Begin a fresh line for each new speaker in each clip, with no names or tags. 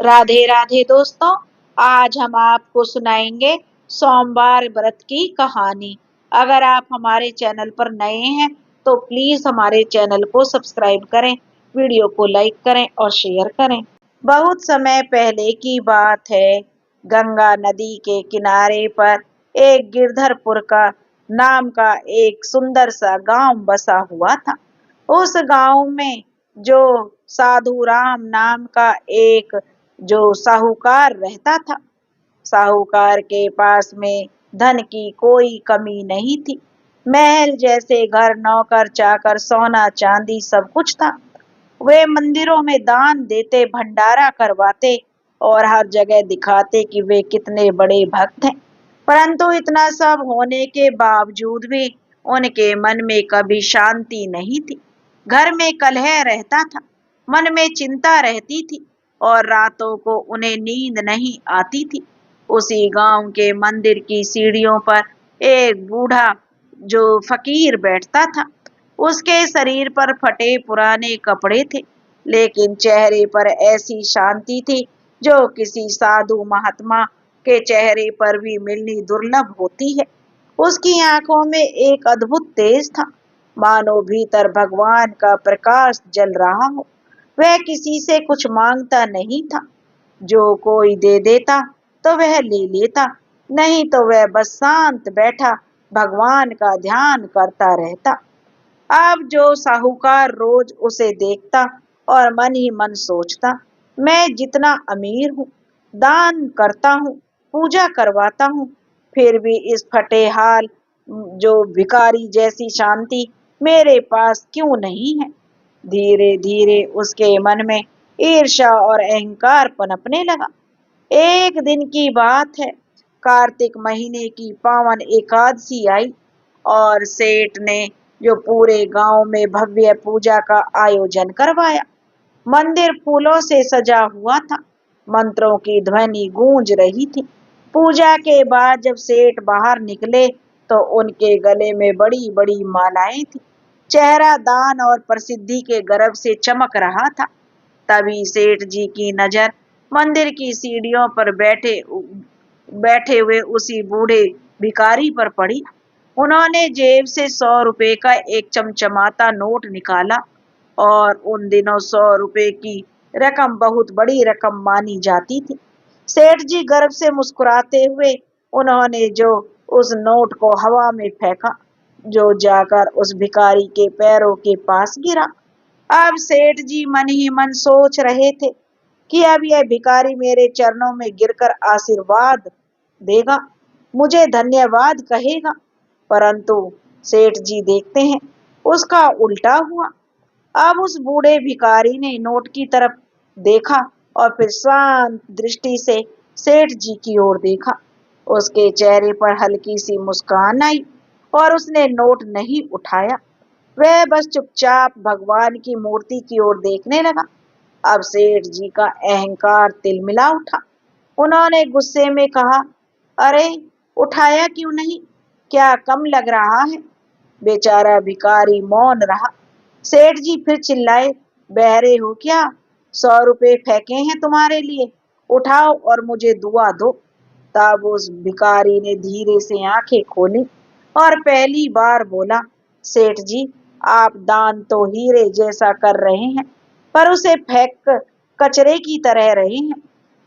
राधे राधे दोस्तों। आज हम आपको सुनाएंगे सोमवार व्रत की कहानी। अगर आप हमारे चैनल पर नए हैं तो प्लीज हमारे चैनल को सब्सक्राइब करें, वीडियो को लाइक करें और शेयर करें। बहुत समय पहले की बात है। गंगा नदी के किनारे पर एक गिरधरपुर का नाम का एक सुंदर सा गांव बसा हुआ था। उस गांव में जो साधु राम नाम का एक जो साहूकार रहता था। साहूकार के पास में धन की कोई कमी नहीं थी। महल जैसे घर, नौकर चाकर, सोना चांदी सब कुछ था। वे मंदिरों में दान देते, भंडारा करवाते और हर जगह दिखाते कि वे कितने बड़े भक्त हैं। परंतु इतना सब होने के बावजूद भी उनके मन में कभी शांति नहीं थी। घर में कलह रहता था, मन में चिंता रहती थी और रातों को उन्हें नींद नहीं आती थी। उसी गांव के मंदिर की सीढ़ियों पर एक बूढ़ा जो फकीर बैठता था। उसके शरीर पर फटे पुराने कपड़े थे, लेकिन चेहरे पर ऐसी शांति थी जो किसी साधु महात्मा के चेहरे पर भी मिलनी दुर्लभ होती है। उसकी आंखों में एक अद्भुत तेज था, मानो भीतर भगवान का प्रकाश जल रहा हो। वह किसी से कुछ मांगता नहीं था। जो कोई दे देता तो वह ले लेता, नहीं तो वह बस शांत बैठा भगवान का ध्यान करता रहता। अब जो साहूकार रोज उसे देखता और मन ही मन सोचता, मैं जितना अमीर हूँ, दान करता हूँ, पूजा करवाता हूँ, फिर भी इस फटे हाल जो भिखारी जैसी शांति मेरे पास क्यों नहीं है। धीरे धीरे उसके मन में ईर्ष्या और अहंकार पनपने लगा। एक दिन की बात है। कार्तिक महीने की पावन एकादशी आई और सेठ ने जो पूरे गांव में भव्य पूजा का आयोजन करवाया। मंदिर फूलों से सजा हुआ था, मंत्रों की ध्वनि गूंज रही थी। पूजा के बाद जब सेठ बाहर निकले तो उनके गले में बड़ी बड़ी मालाएं थी। चेहरा दान और प्रसिद्धि के गर्व से चमक रहा था। तभी सेठ जी की नजर मंदिर की सीढ़ियों पर बैठे हुए उसी बूढ़े भिखारी पर पड़ी। उन्होंने जेब से 100 रुपए का एक चमचमाता नोट निकाला और उन दिनों 100 रुपए की रकम बहुत बड़ी रकम मानी जाती थी। सेठ जी गर्व से मुस्कुराते हुए उन्होंने जो उस नोट को हवा में फेंका, जो जाकर उस भिखारी के पैरों के पास गिरा। अब सेठ जी मन ही मन सोच रहे थे कि अब यह भिखारी मेरे चरणों में गिरकर आशीर्वाद देगा, मुझे धन्यवाद कहेगा। परंतु सेठ जी देखते हैं उसका उल्टा हुआ। अब उस बूढ़े भिखारी ने नोट की तरफ देखा और फिर शांत दृष्टि से सेठ जी की ओर देखा। उसके चेहरे पर हल्की सी मुस्कान आई और उसने नोट नहीं उठाया। वह बस चुपचाप भगवान की मूर्ति की ओर देखने लगा। अब सेठ जी का अहंकार तिलमिला उठा। उन्होंने गुस्से में कहा, अरे उठाया क्यों नहीं, क्या कम लग रहा है। बेचारा भिखारी मौन रहा। सेठ जी फिर चिल्लाए, बहरे हो क्या, 100 रुपए फेंके हैं तुम्हारे लिए, उठाओ और मुझे दुआ दो। तब उस भिखारी ने धीरे से आंखें खोली और पहली बार बोला, सेठ जी आप दान तो हीरे जैसा कर रहे हैं, पर उसे फेंक कचरे की तरह रहे हैं।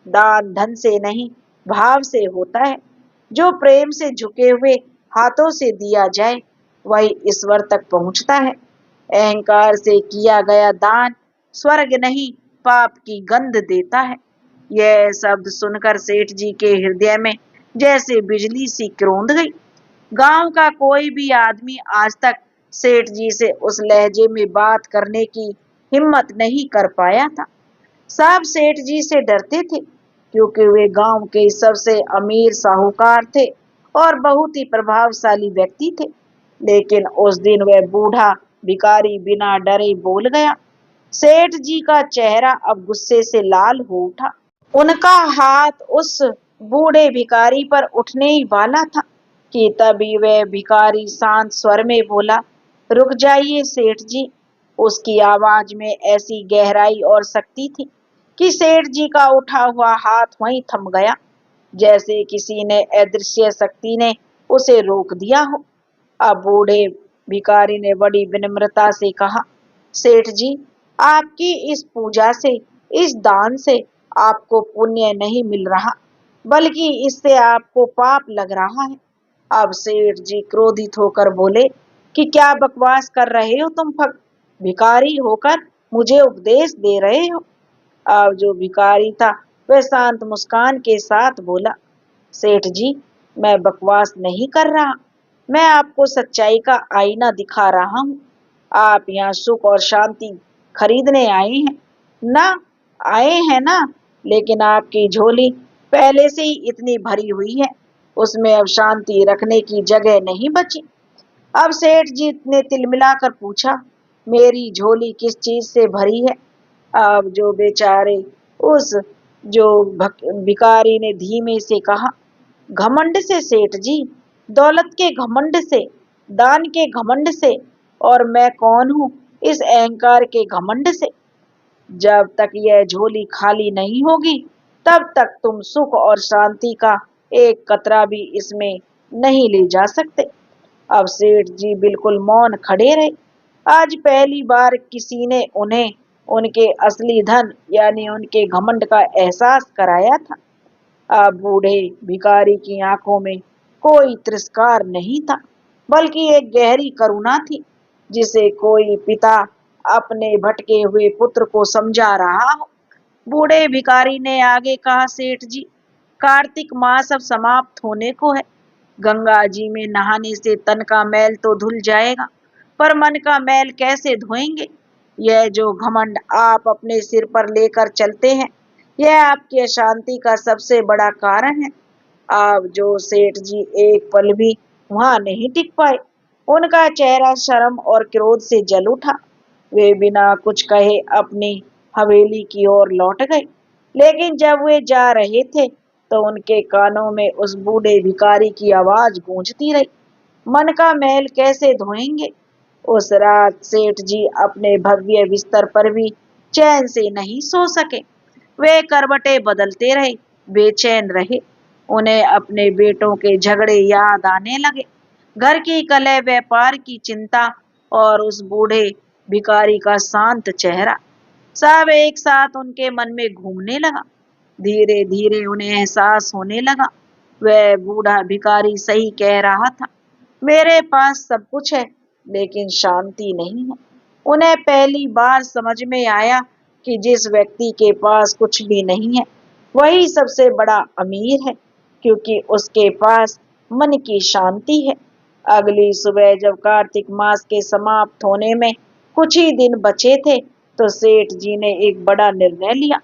दान धन से नहीं, भाव से होता है। जो प्रेम से झुके हुए हाथों से दिया जाए वही ईश्वर तक पहुंचता है। अहंकार से किया गया दान स्वर्ग नहीं, पाप की गंध देता है। यह शब्द सुनकर सेठ जी के हृदय में जैसे बिजली सी कौंध गई। गांव का कोई भी आदमी आज तक सेठ जी से उस लहजे में बात करने की हिम्मत नहीं कर पाया था। सब सेठ जी से डरते थे क्योंकि वे गांव के सबसे अमीर साहूकार थे और बहुत ही प्रभावशाली व्यक्ति थे। लेकिन उस दिन वह बूढ़ा भिखारी बिना डरे बोल गया। सेठ जी का चेहरा अब गुस्से से लाल हो उठा। उनका हाथ उस बूढ़े भिखारी पर उठने ही वाला था कि तभी वह भिखारी शांत स्वर में बोला, रुक जाइए सेठ जी। उसकी आवाज में ऐसी गहराई और शक्ति थी कि सेठ जी का उठा हुआ हाथ वहीं थम गया, जैसे किसी ने अदृश्य शक्ति ने उसे रोक दिया हो। अब बूढ़े भिखारी ने बड़ी विनम्रता से कहा, सेठ जी, आपकी इस पूजा से, इस दान से आपको पुण्य नहीं मिल रहा, बल्कि इससे आपको पाप लग रहा है। अब सेठ जी क्रोधित होकर बोले कि क्या बकवास कर रहे हो तुम भिखारी होकर मुझे उपदेश दे रहे हो। अब जो भिखारी था वह शांत मुस्कान के साथ बोला, सेठ जी, मैं बकवास नहीं कर रहा, मैं आपको सच्चाई का आईना दिखा रहा हूँ। आप यहाँ सुख और शांति खरीदने आए हैं ना, आए हैं ना, लेकिन आपकी झोली पहले से ही इतनी भरी हुई है, उसमें अब शांति रखने की जगह नहीं बची। अब सेठ जी ने तिलमिलाकर पूछा, मेरी झोली किस चीज से भरी है। अब जो बेचारे उस जो भिखारी ने धीमे से कहा, घमंड से सेठ जी, दौलत के घमंड से, दान के घमंड से, और मैं कौन हूँ इस अहंकार के घमंड से। जब तक यह झोली खाली नहीं होगी तब तक तुम सुख और शांति का एक कतरा भी इसमें नहीं ले जा सकते। अब सेठ जी बिल्कुल मौन खड़े रहे। आज पहली बार किसी ने उन्हें उनके असली धन यानी उनके घमंड का एहसास कराया था। अब बूढ़े भिखारी की आंखों में कोई तिरस्कार नहीं था, बल्कि एक गहरी करुणा थी, जिसे कोई पिता अपने भटके हुए पुत्र को समझा रहा हो। बूढ़े भिखारी ने आगे कहा, सेठ जी, कार्तिक मास अब समाप्त होने को है। गंगा जी में नहाने से तन का मैल तो धुल जाएगा, पर मन का मैल कैसे धोएंगे। यह जो घमंड आप अपने सिर पर लेकर चलते हैं, यह आपकी अशांति का सबसे बड़ा कारण है। अब जो सेठ जी एक पल भी वहां नहीं टिक पाए, उनका चेहरा शर्म और क्रोध से जल उठा। वे बिना कुछ कहे अपनी हवेली की ओर लौट गए। लेकिन जब वे जा रहे थे तो उनके कानों में उस बूढ़े भिखारी की आवाज गूंजती रही, मन का मैल कैसे धोएंगे। उस रात सेठ जी अपने भव्य बिस्तर पर भी चैन से नहीं सो सके। वे करवटें बदलते रहे, बेचैन रहे। उन्हें अपने बेटों के झगड़े याद आने लगे, घर की कलह, व्यापार की चिंता, और उस बूढ़े भिखारी का शांत चेहरा, सब एक साथ उनके मन में घूमने लगा। धीरे धीरे उन्हें एहसास होने लगा, वह बूढ़ा भिखारी सही कह रहा था, मेरे पास सब कुछ है लेकिन शांति नहीं है। उन्हें पहली बार समझ में आया कि जिस व्यक्ति के पास कुछ भी नहीं है वही सबसे बड़ा अमीर है, क्योंकि उसके पास मन की शांति है। अगली सुबह जब कार्तिक मास के समाप्त होने में कुछ ही दिन बचे थे तो सेठ जी ने एक बड़ा निर्णय लिया।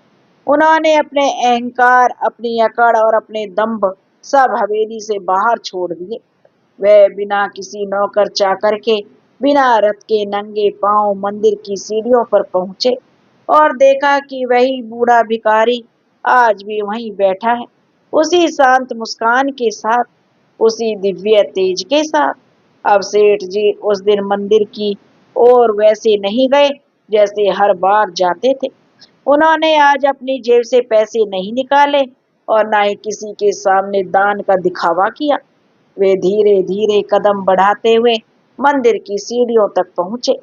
उन्होंने अपने अहंकार, अपनी अकड़ और अपने दंभ सब हवेली से बाहर छोड़ दिए। वह बिना किसी नौकर चाकर के, बिना रथ के नंगे पांव मंदिर की सीढ़ियों पर पहुंचे और देखा कि वही बूढ़ा भिखारी आज भी वहीं बैठा है, उसी शांत मुस्कान के साथ, उसी दिव्य तेज के साथ। अब सेठ जी उस दिन मंदिर की ओर वैसे नहीं गए जैसे हर बार जाते थे। उन्होंने आज अपनी जेब से पैसे नहीं निकाले और ना ही किसी के सामने दान का दिखावा किया। वे धीरे धीरे कदम बढ़ाते हुए मंदिर की सीढ़ियों तक पहुंचे,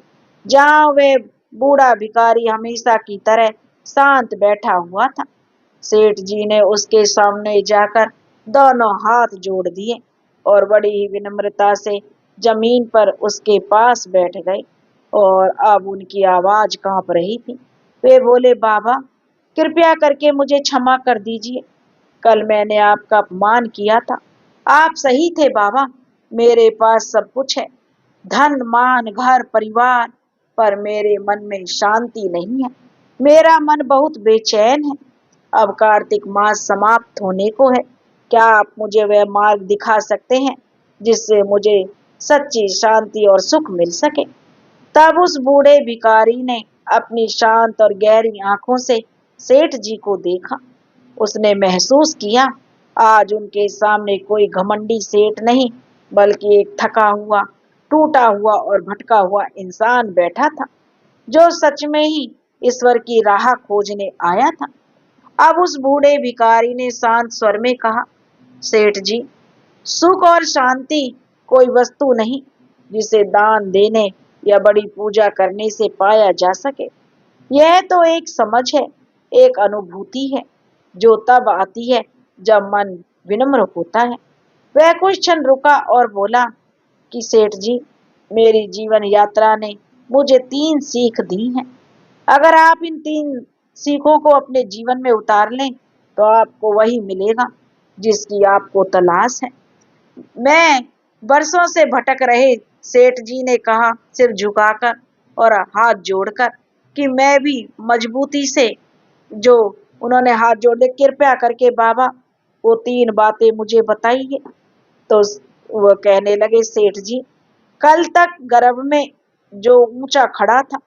जहां वे बूढ़ा भिखारी हमेशा की तरह शांत बैठा हुआ था। सेठ जी ने उसके सामने जाकर दोनों हाथ जोड़ दिए और बड़ी ही विनम्रता से जमीन पर उसके पास बैठ गए, और अब उनकी आवाज कांप रही थी। वे बोले, बाबा, कृपया करके मुझे क्षमा कर दीजिए। कल मैंने आपका अपमान किया था। आप सही थे बाबा, मेरे पास सब कुछ है, धन, मान, घर, परिवार, पर मेरे मन में शांति नहीं है। मेरा मन बहुत बेचैन है। अब कार्तिक मास समाप्त होने को है, क्या आप मुझे वह मार्ग दिखा सकते हैं जिससे मुझे सच्ची शांति और सुख मिल सके। तब उस बूढ़े भिखारी ने अपनी शांत और गहरी आंखों से सेठ जी को देखा। उसने महसूस किया आज उनके सामने कोई घमंडी सेठ नहीं, बल्कि एक थका हुआ, टूटा हुआ और भटका हुआ इंसान बैठा था, जो सच में ही ईश्वर की राह खोजने आया था। अब उस बूढ़े भिखारी ने शांत स्वर में कहा, सेठ जी, सुख और शांति कोई वस्तु नहीं जिसे दान देने या बड़ी पूजा करने से पाया जा सके। यह तो एक समझ है, एक अनुभूति है, जो तब आती है जब मन विनम्र होता है। वह कुछ क्षण रुका और बोला कि सेठ जी, मेरी जीवन यात्रा ने मुझे 3 सीख दी हैं। अगर आप इन 3 सीखों को अपने जीवन में उतार लें तो आपको वही मिलेगा जिसकी आपको तलाश है। मैं बरसों से भटक रहे, सेठ जी ने कहा सिर झुकाकर और हाथ जोड़कर, कि मैं भी मजबूती से, जो उन्होंने हाथ जोड़े, कृपया करके बाबा वो 3 बातें मुझे बताइए। तो वो कहने लगे, सेठ जी, कल तक गर्भ में जो ऊंचा खड़ा था,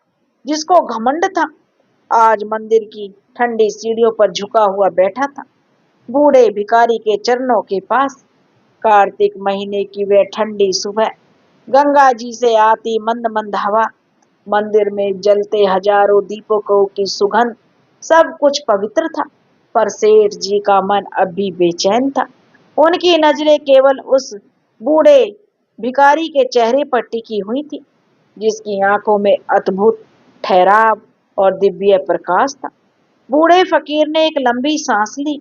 जिसको घमंड था, आज मंदिर की ठंडी सीढ़ियों पर झुका हुआ बैठा था, बूढ़े भिखारी के चरणों के पास। कार्तिक महीने की वह ठंडी सुबह, गंगा जी से आती मंद मंद हवा, मंदिर में जलते हजारों दीपकों की सुगंध, सब कुछ पवित्र था। पर सेठ जी का मन अब भी बेचैन था। उनकी नजरें केवल उस बूढ़े भिखारी के चेहरे पर टिकी हुई थी, जिसकी आंखों में अद्भुत ठहराव और दिव्य प्रकाश था। बूढ़े फकीर ने एक लंबी सांस ली।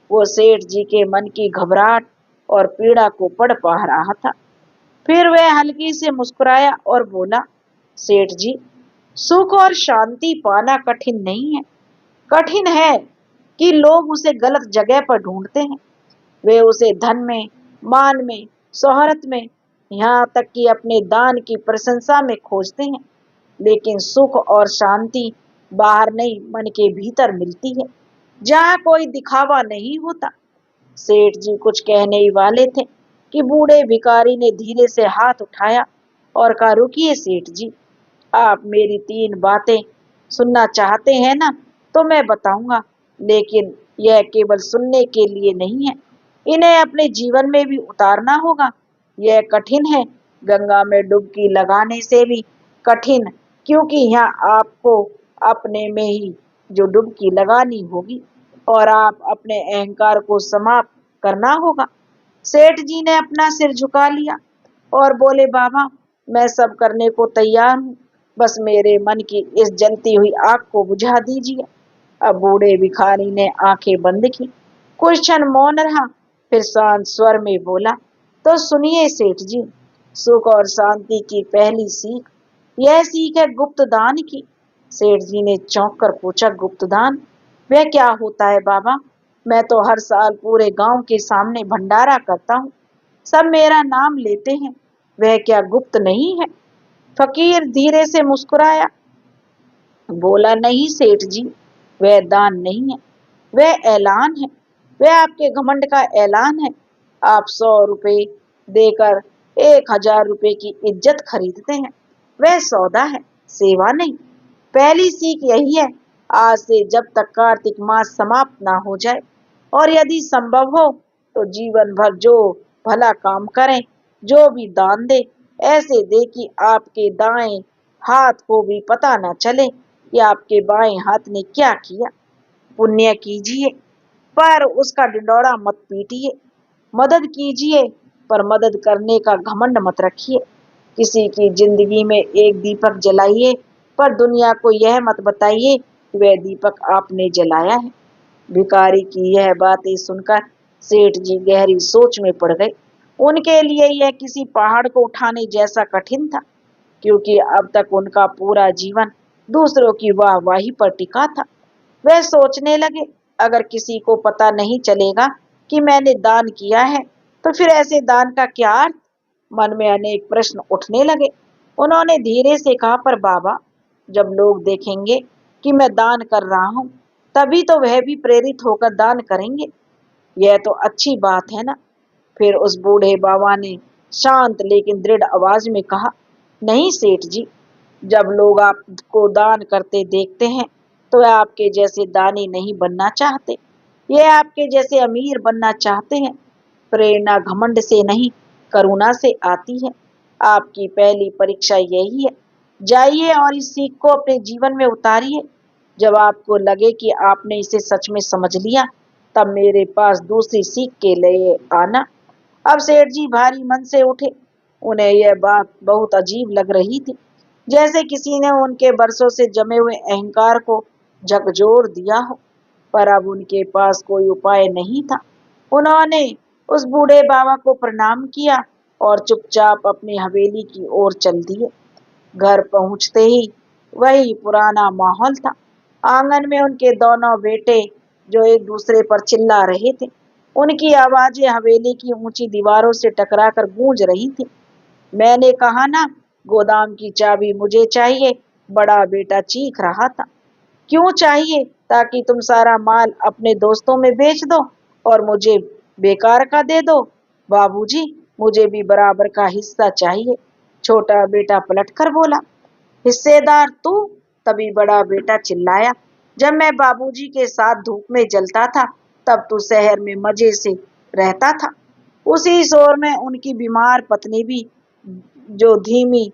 वो सेठ जी के मन की घबराहट और पीड़ा को पढ़ पा रहा था। फिर वह हल्की से मुस्कुराया और बोला, सेठ जी, सुख और शांति पाना कठिन नहीं है। कठिन है कि लोग उसे गलत जगह पर ढूंढते हैं। वे उसे धन में, मान में, शोहरत में, यहाँ तक कि अपने दान की प्रशंसा में खोजते हैं। लेकिन सुख और शांति बाहर नहीं, मन के भीतर मिलती है, जहाँ कोई दिखावा नहीं होता। सेठ जी कुछ कहने ही वाले थे कि बूढ़े भिखारी ने धीरे से हाथ उठाया और कहा, रुकिए सेठ जी, आप मेरी 3 बातें सुनना चाहते हैं ना, तो मैं बताऊंगा, लेकिन यह केवल सुनने के लिए नहीं है, इन्हें अपने जीवन में भी उतारना होगा। यह कठिन है, गंगा में डुबकी लगाने से भी कठिन, क्योंकि यहाँ आपको अपने में ही जो डुबकी लगानी होगी और आप अपने अहंकार को समाप्त करना होगा। सेठ जी ने अपना सिर झुका लिया और बोले, बाबा, मैं सब करने को तैयार हूँ, बस मेरे मन की इस जलती हुई आग को बुझा दीजिए। अब बूढ़े भिखारी ने आंखें बंद की, कुछ क्षण मौन रहा, फिर शांत स्वर में बोला, तो सुनिए सेठ जी, सुख और शांति की पहली सीख, यह सीख है गुप्त दान की। सेठ जी ने चौंक कर पूछा, गुप्त दान? वह क्या होता है बाबा? मैं तो हर साल पूरे गांव के सामने भंडारा करता हूँ, सब मेरा नाम लेते हैं, वह क्या गुप्त नहीं है? फकीर धीरे से मुस्कुराया, बोला, नहीं सेठ जी, वह दान नहीं है, वह ऐलान है, वह आपके घमंड का ऐलान है। आप 100 रुपए देकर 1000 रुपए की इज्जत खरीदते हैं, वह सौदा है, सेवा नहीं। पहली सीख यही है, आज से जब तक कार्तिक मास समाप्त ना हो जाए, और यदि संभव हो तो जीवन भर जो भला काम करें, जो भी दान दे, ऐसे दे कि आपके दाएं हाथ को भी पता ना चले कि आपके बाएं हाथ ने क्या किया। पुण्य कीजिए पर उसका ढिंढोरा मत पीटिए, मदद कीजिए पर मदद करने का घमंड मत रखिए। किसी की जिंदगी में एक दीपक जलाइए, पर दुनिया को यह मत बताइए कि वह दीपक आपने जलाया है। भिखारी की यह बातें सुनकर सेठ जी गहरी सोच में पड़ गए। उनके लिए यह किसी पहाड़ को उठाने जैसा कठिन था, क्योंकि अब तक उनका पूरा जीवन दूसरों की वाहवाही पर टिका था। वह सोचने लगे, अगर किसी को पता नहीं चलेगा कि मैंने दान किया है, तो फिर ऐसे दान का क्या अर्थ? मन में अनेक प्रश्न उठने लगे। उन्होंने धीरे से कहा, पर बाबा, जब लोग देखेंगे कि मैं दान कर रहा हूँ, तभी तो वह भी प्रेरित होकर दान करेंगे। यह तो अच्छी बात है ना? फिर उस बूढ़े बाबा ने शांत लेकिन दृढ़ आवाज में कहा, नहीं सेठ जी, जब लोग आपको दान करते देखते हैं तो वह आपके जैसे दानी नहीं बनना चाहते, ये आपके जैसे अमीर बनना चाहते हैं। प्रेरणा घमंड से नहीं, करुणा से आती है। आपकी पहली परीक्षा यही है, जाइए और इस सीख को अपने जीवन में उतारिए। जब आपको लगे कि आपने इसे सच में समझ लिया, तब मेरे पास दूसरी सीख के लिए आना। अब सेठ जी भारी मन से उठे। उन्हें यह बात बहुत अजीब लग रही थी, जैसे किसी ने उनके बरसों से जमे हुए अहंकार को झकझोर दिया हो। पर अब उनके पास कोई उपाय नहीं था। उन्होंने उस बूढ़े बाबा को प्रणाम किया और चुपचाप अपनी हवेली की ओर चल दिए। घर पहुंचते ही वही पुराना माहौल था। आंगन में उनके दोनों बेटे जो एक दूसरे पर चिल्ला रहे थे। उनकी आवाजें हवेली की ऊंची दीवारों से टकराकर गूंज रही थी। मैंने कहा ना, गोदाम की चाबी मुझे चाहिए, बड़ा बेटा चीख रहा था। क्यों चाहिए? ताकि तुम सारा माल अपने दोस्तों में बेच दो और मुझे बेकार का दे दो। बाबूजी, मुझे भी बराबर का हिस्सा चाहिए। छोटा बेटा पलटकर बोला। हिस्सेदार तू? तभी बड़ा बेटा चिल्लाया। जब मैं बाबूजी के साथ धूप में जलता था, तब तू शहर में मजे से रहता था। उसी शोर में उनकी बीमार पत्नी भी, जो धीमी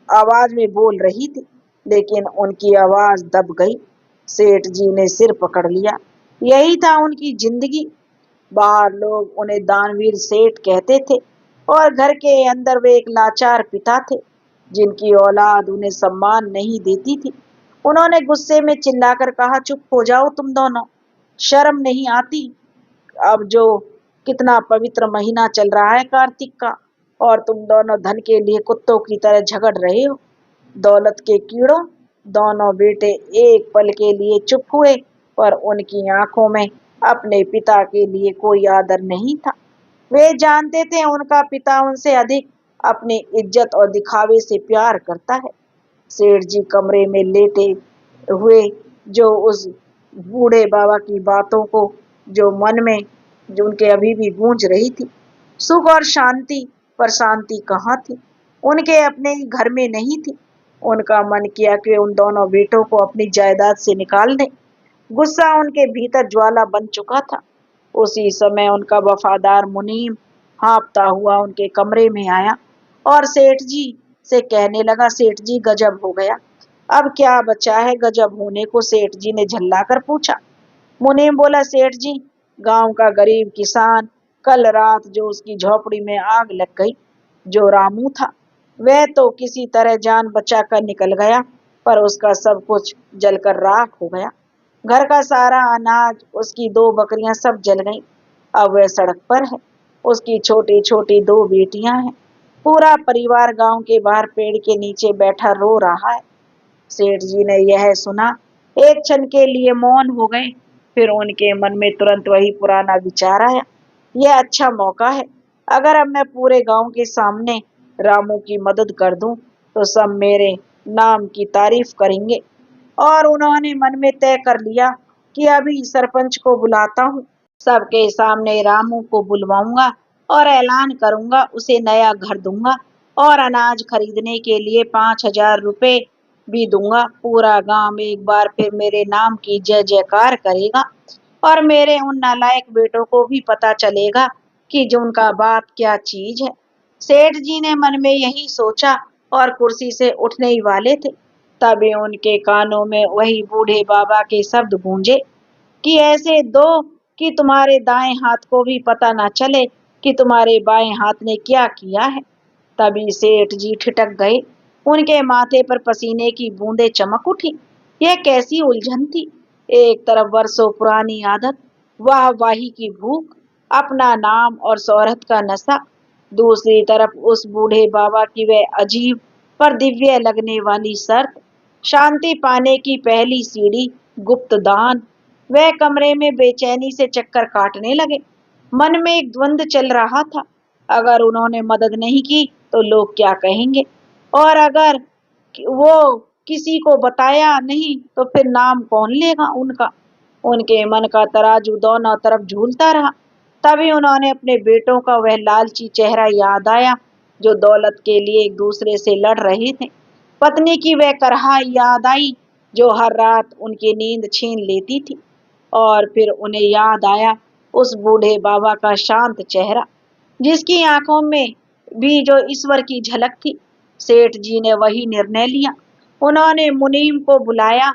आवाज में बोल रही थी, लेकिन उनकी आवाज दब गई। सेठ जी ने सिर पकड़ लिया। यही था उनकी जिंदगी। बाहर लोग उन्हें दानवीर सेठ कहते थे और घर के अंदर वे एक लाचार पिता थे, जिनकी औलाद उन्हें सम्मान नहीं देती थी। उन्होंने गुस्से में चिल्लाकर कहा, चुप हो जाओ तुम दोनों, शर्म नहीं आती? अब जो कितना पवित्र महीना चल रहा है कार्तिक का, और तुम दोनों धन के लिए कुत्तों की तरह झगड़ रहे हो। दौलत के कीड़ों! दोनों बेटे एक पल के लिए चुप हुए, पर उनकी आंखों में अपने पिता के लिए कोई आदर नहीं था। वे जानते थे उनका पिता उनसे अधिक अपनी इज्जत और दिखावे से प्यार करता है। सेठ जी कमरे में लेटे हुए, जो उस बूढ़े बाबा की बातों को जो मन में जो उनके अभी भी गूंज रही थी, सुख और शांति, पर शांति कहाँ थी? उनके अपने ही घर में नहीं थी। उनका मन किया कि उन दोनों बेटों को अपनी जायदाद से निकाल दें। गुस्सा उनके भीतर ज्वाला बन चुका था। उसी समय उनका वफादार मुनीम हाँफता हुआ उनके कमरे में आया और सेठ जी से कहने लगा, सेठ जी गजब हो गया। अब क्या बचा है गजब होने को? सेठ जी ने झल्लाकर पूछा। मुनीम बोला, सेठ जी, गांव का गरीब किसान, कल रात जो उसकी झोपड़ी में आग लग गई, जो रामू था, वह तो किसी तरह जान बचाकर निकल गया, पर उसका सब कुछ जलकर राख हो गया। घर का सारा अनाज, उसकी दो बकरियां सब जल गईं। अब वह सड़क पर है। उसकी छोटी छोटी दो बेटियां हैं। पूरा परिवार गांव के बाहर पेड़ के नीचे बैठा रो रहा है। सेठ जी ने यह सुना, एक क्षण के लिए मौन हो गए। फिर उनके मन में तुरंत वही पुराना विचार आया, यह अच्छा मौका है। अगर अब मैं पूरे गांव के सामने रामू की मदद कर दूं, तो सब मेरे नाम की तारीफ करेंगे। और उन्होंने मन में तय कर लिया कि अभी सरपंच को बुलाता हूँ, सबके सामने रामू को बुलवाऊंगा और ऐलान करूंगा, उसे नया घर दूंगा और अनाज खरीदने के लिए 5,000 रुपए भी दूंगा। पूरा गांव एक बार फिर मेरे नाम की जय जयकार करेगा और मेरे उन नालायक बेटों को भी पता चलेगा कि जो उनका बाप क्या चीज है। सेठ जी ने मन में यही सोचा और कुर्सी से उठने ही वाले थे, तभी उनके कानों में वही बूढ़े बाबा के शब्द गूंजे कि ऐसे दो कि तुम्हारे दाएं हाथ को भी पता ना चले कि तुम्हारे बाएं हाथ ने क्या किया है। तभी सेठ जी ठिठक गए। उनके माथे पर पसीने की बूंदें चमक उठी। यह कैसी उलझन थी? एक तरफ वर्षों पुरानी आदत, वाहवाही की भूख, अपना नाम और शोहरत का नशा, दूसरी तरफ उस बूढ़े बाबा की वह अजीब पर दिव्य लगने वाली शर्त, शांति पाने की पहली सीढ़ी, गुप्त दान। वह कमरे में बेचैनी से चक्कर काटने लगे। मन में एक द्वंद्व चल रहा था। अगर उन्होंने मदद नहीं की तो लोग क्या कहेंगे, और अगर वो किसी को बताया नहीं तो फिर नाम कौन लेगा उनका। उनके मन का तराजू दोनों तरफ झूलता रहा। तभी उन्होंने अपने बेटों का वह लालची चेहरा याद आया, जो दौलत के लिए एक दूसरे से लड़ रहे थे। पत्नी की वह करहा याद आई, जो हर रात उनकी नींद छीन लेती थी। और फिर उन्हें याद आया उस बूढ़े बाबा का शांत चेहरा, जिसकी आंखों में भी जो ईश्वर की झलक थी। सेठ जी ने वही निर्णय लिया। उन्होंने मुनीम को बुलाया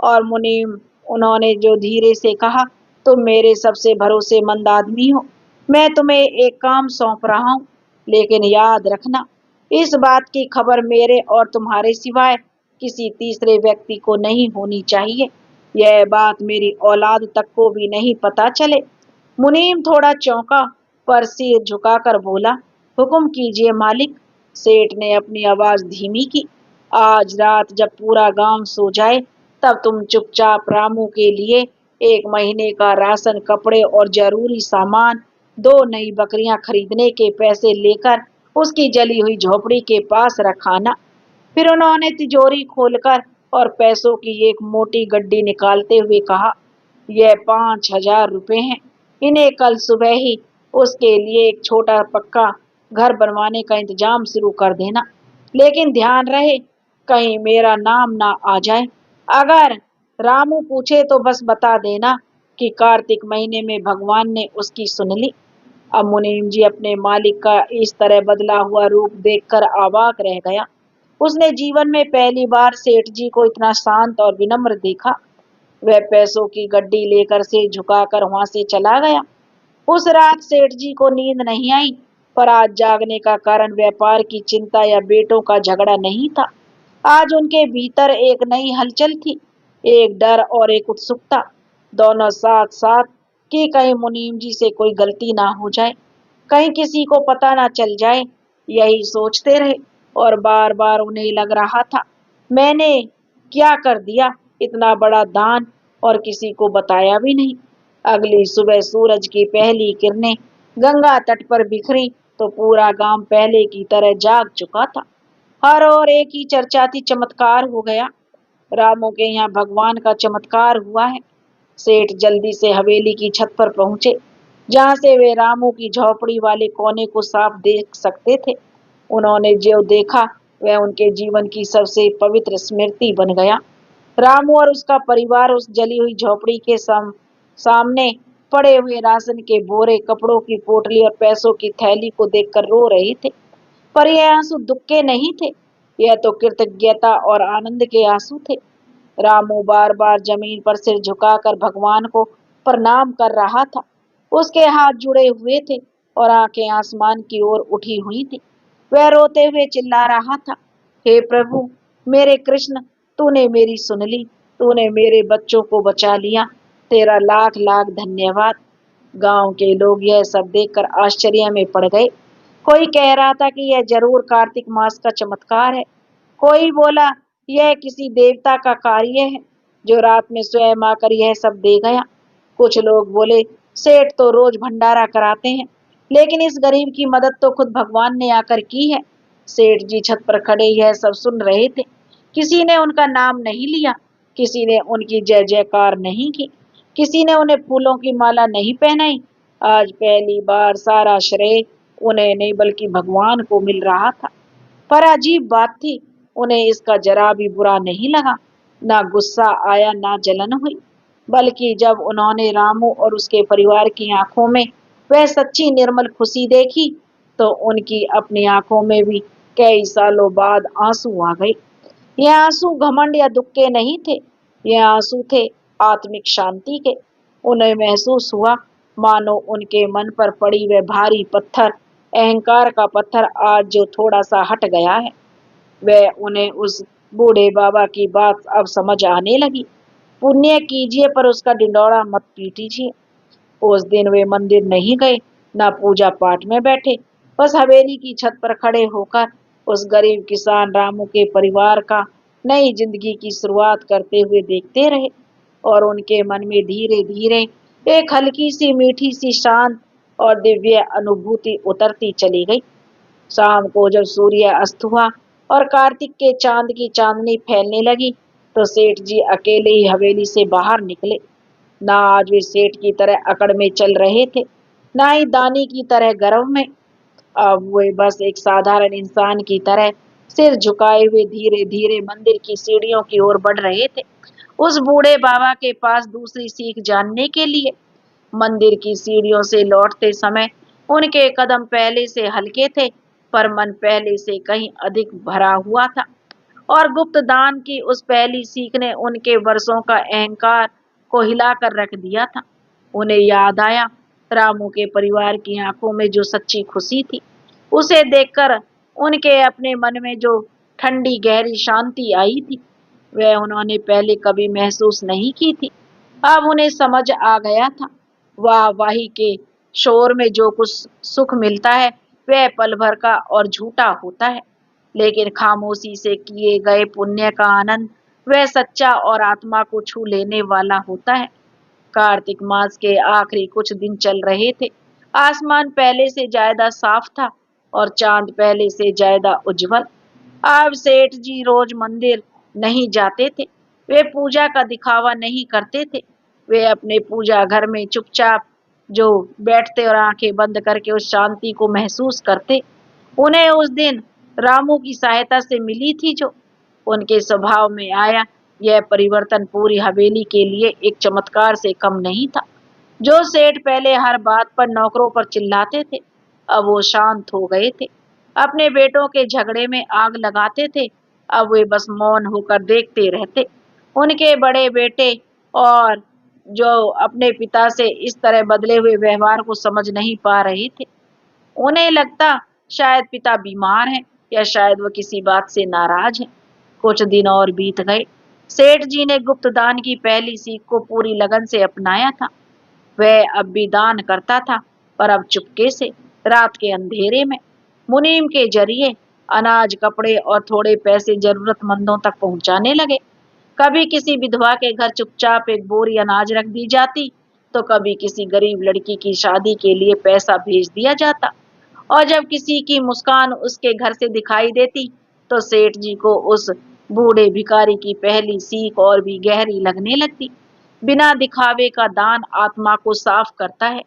और मुनीम, उन्होंने जो धीरे से कहा, तुम मेरे सबसे भरोसेमंद आदमी हो। मैं तुम्हें एक काम सौंप रहा हूँ, लेकिन याद रखना, इस बात की खबर मेरे और तुम्हारे सिवाय किसी तीसरे व्यक्ति को नहीं होनी चाहिए। यह बात मेरी औलाद तक को भी नहीं पता चले। मुनीम थोड़ा चौंका, पर सिर झुकाकर बोला, हुक्म कीजिए मालिक। सेठ ने अपनी आवाज धीमी की, आज रात जब पूरा गांव सो जाए, तब तुम चुपचाप रामू के लिए 1 महीने का राशन, कपड़े और जरूरी सामान, 2 नई बकरियां खरीदने के पैसे लेकर उसकी जली हुई झोपड़ी के पास रखाना। फिर उन्होंने तिजोरी खोलकर और पैसों की एक मोटी गड्डी निकालते हुए कहा, यह 5,000 रुपए हैं। इन्हें कल सुबह ही उसके लिए एक छोटा पक्का घर बनवाने का इंतजाम शुरू कर देना। लेकिन ध्यान रहे, कहीं मेरा नाम ना आ जाए। अगर रामू पूछे तो बस बता देना कि कार्तिक महीने में भगवान ने उसकी सुन ली। अब मुनीम जी अपने मालिक का इस तरह बदला हुआ रूप देखकर अवाक रह गया। उसने जीवन में पहली बार सेठ जी को इतना शांत और विनम्र देखा। वह पैसों की गड्डी लेकर सिर झुकाकर वहां से चला गया। उस रात सेठ जी को नींद नहीं आई, पर आज जागने का कारण व्यापार की चिंता या बेटों का झगड़ा नहीं था। आज उनके भीतर एक नई हलचल थी, एक डर और एक उत्सुकता, दोनों साथ साथ, कि कहीं मुनीम जी से कोई गलती ना हो जाए, कहीं किसी को पता ना चल जाए। यही सोचते रहे और बार बार उन्हें लग रहा था, मैंने क्या कर दिया, इतना बड़ा दान, और किसी को बताया भी नहीं। अगली सुबह सूरज की पहली किरणें गंगा तट पर बिखरी तो पूरा गांव पहले की तरह जाग चुका था। हर और एक ही चर्चा थी, चमत्कार हो गया। रामू के यहाँ भगवान का चमत्कार हुआ है। सेठ जल्दी से हवेली की छत पर पहुंचे, जहां से वे रामू की झोपड़ी वाले कोने को साफ देख सकते थे। उन्होंने जो देखा वह उनके जीवन की सबसे पवित्र स्मृति बन गया। रामू और उसका परिवार उस जली हुई झोपड़ी के सामने पड़े हुए राशन के बोरे, कपड़ों की पोटली और पैसों की थैली को देखकर रो रहे थे। पर यह आंसू दुख के नहीं थे, यह तो कृतज्ञता और आनंद के आंसू थे। रामू बार बार जमीन पर सिर झुकाकर भगवान को प्रणाम कर रहा था। उसके हाथ जुड़े हुए थे और आंखें आसमान की ओर उठी हुई थी। वह रोते हुए चिल्ला रहा था, हे प्रभु, मेरे कृष्ण, तूने मेरी सुन ली, तूने मेरे बच्चों को बचा लिया, तेरा लाख लाख धन्यवाद। गांव के लोग यह सब देखकर आश्चर्य में पड़ गए। कोई कह रहा था कि यह जरूर कार्तिक मास का चमत्कार है। कोई बोला, यह किसी देवता का कार्य है जो रात में स्वयं आकर यह सब दे गया। कुछ लोग बोले, सेठ तो रोज भंडारा कराते हैं, लेकिन इस गरीब की मदद तो खुद भगवान ने आकर की है। सेठ जी छत पर खड़े यह सब सुन रहे थे। किसी ने उनका नाम नहीं लिया, किसी ने उनकी जय जयकार नहीं की, किसी ने उन्हें फूलों की माला नहीं पहनाई। आज पहली बार सारा श्रेय उन्हें नहीं बल्कि भगवान को मिल रहा था। पर अजीब बात थी, उन्हें इसका जरा भी बुरा नहीं लगा, ना गुस्सा आया, ना जलन हुई। बल्कि जब उन्होंने रामू और उसके परिवार की आंखों में वह सच्ची निर्मल खुशी देखी, तो उनकी अपनी आंखों में भी कई सालों बाद आंसू आ गए। यह आंसू घमंड या दुख के नहीं थे, यह आंसू थे आत्मिक शांति के। उन्हें महसूस हुआ मानो उनके मन पर पड़ी वह भारी पत्थर, अहंकार का पत्थर, आज जो थोड़ा सा हट गया है। वह उन्हें उस बूढ़े बाबा की बात अब समझ आने लगी, पुण्य कीजिए पर उसका ढिंडोरा मत पीटिए। उस दिन वे मंदिर नहीं गए, ना पूजा पाठ में बैठे, बस हवेली की छत पर खड़े होकर उस गरीब किसान रामू के परिवार का नई जिंदगी की शुरुआत करते हुए देखते रहे। और उनके मन में धीरे धीरे एक हल्की सी, मीठी सी, शांत और दिव्य अनुभूति उतरती चली गई। शाम को जब सूर्य अस्त हुआ और कार्तिक के चांद की चांदनी फैलने लगी, तो सेठ जी अकेले ही हवेली से बाहर निकले। ना आज वे सेठ की तरह अकड़ में चल रहे थे, ना ही दानी की तरह गर्व में। अब वे बस एक साधारण इंसान की तरह सिर झुकाए हुए धीरे धीरे मंदिर की सीढ़ियों की ओर बढ़ रहे थे, उस बूढ़े बाबा के पास दूसरी सीख जानने के लिए। मंदिर की सीढ़ियों से लौटते समय उनके कदम पहले से हल्के थे, पर मन पहले से कहीं अधिक भरा हुआ था। और गुप्त दान की उस पहली सीख ने उनके वर्षों का अहंकार को हिलाकर रख दिया था। उन्हें याद आया रामू के परिवार की आंखों में जो सच्ची खुशी थी, उसे देखकर उनके अपने मन में जो ठंडी गहरी शांति आई थी, वह उन्होंने पहले कभी महसूस नहीं की थी। अब उन्हें समझ आ गया था, वाही के शोर में जो कुछ सुख मिलता है वह पल भर का और झूठा होता है, लेकिन खामोशी से किए गए पुण्य का आनंद वह सच्चा और आत्मा को छू लेने वाला होता है। कार्तिक मास के आखिरी कुछ दिन चल रहे थे। आसमान पहले से ज्यादा साफ था और चांद पहले से ज्यादा उज्जवल। अब सेठ जी रोज मंदिर नहीं जाते थे। वे पूजा का दिखावा नहीं करते थे। वे अपने पूजा घर में चुपचाप जो बैठते और आंखें बंद करके उस शांति को महसूस करते। उन्हें उस दिन रामू की सहायता से मिली थी जो उनके स्वभाव में आया। यह परिवर्तन पूरी हवेली के लिए एक चमत्कार से कम नहीं था। जो सेठ पहले हर बात पर नौकरों पर चिल्लाते थे, अब वो शांत हो गए थे। अपने बेटों के झगड़े में आग लगाते थे, अब वे बस मौन होकर देखते रहते। उनके बड़े बेटे और जो अपने पिता से इस तरह बदले हुए व्यवहार को समझ नहीं पा रहे थे। उन्हें लगता शायद पिता बीमार है या शायद वह किसी बात से नाराज है। कुछ दिन और बीत गए। सेठ जी ने गुप्त दान की पहली सीख को पूरी लगन से अपनाया था। वह अब भी दान करता था, पर अब चुपके से, रात के अंधेरे में, मुनीम के जरिए अनाज, कपड़े और थोड़े पैसे जरूरतमंदों तक पहुंचाने लगे। कभी किसी विधवा के घर चुपचाप एक बोरी अनाज रख दी जाती, तो कभी किसी गरीब लड़की की शादी के लिए पैसा भेज दिया जाता। और जब किसी की मुस्कान उसके घर से दिखाई देती, तो सेठ जी को उस बूढ़े भिखारी की पहली सीख और भी गहरी लगने लगती। बिना दिखावे का दान आत्मा को साफ करता है।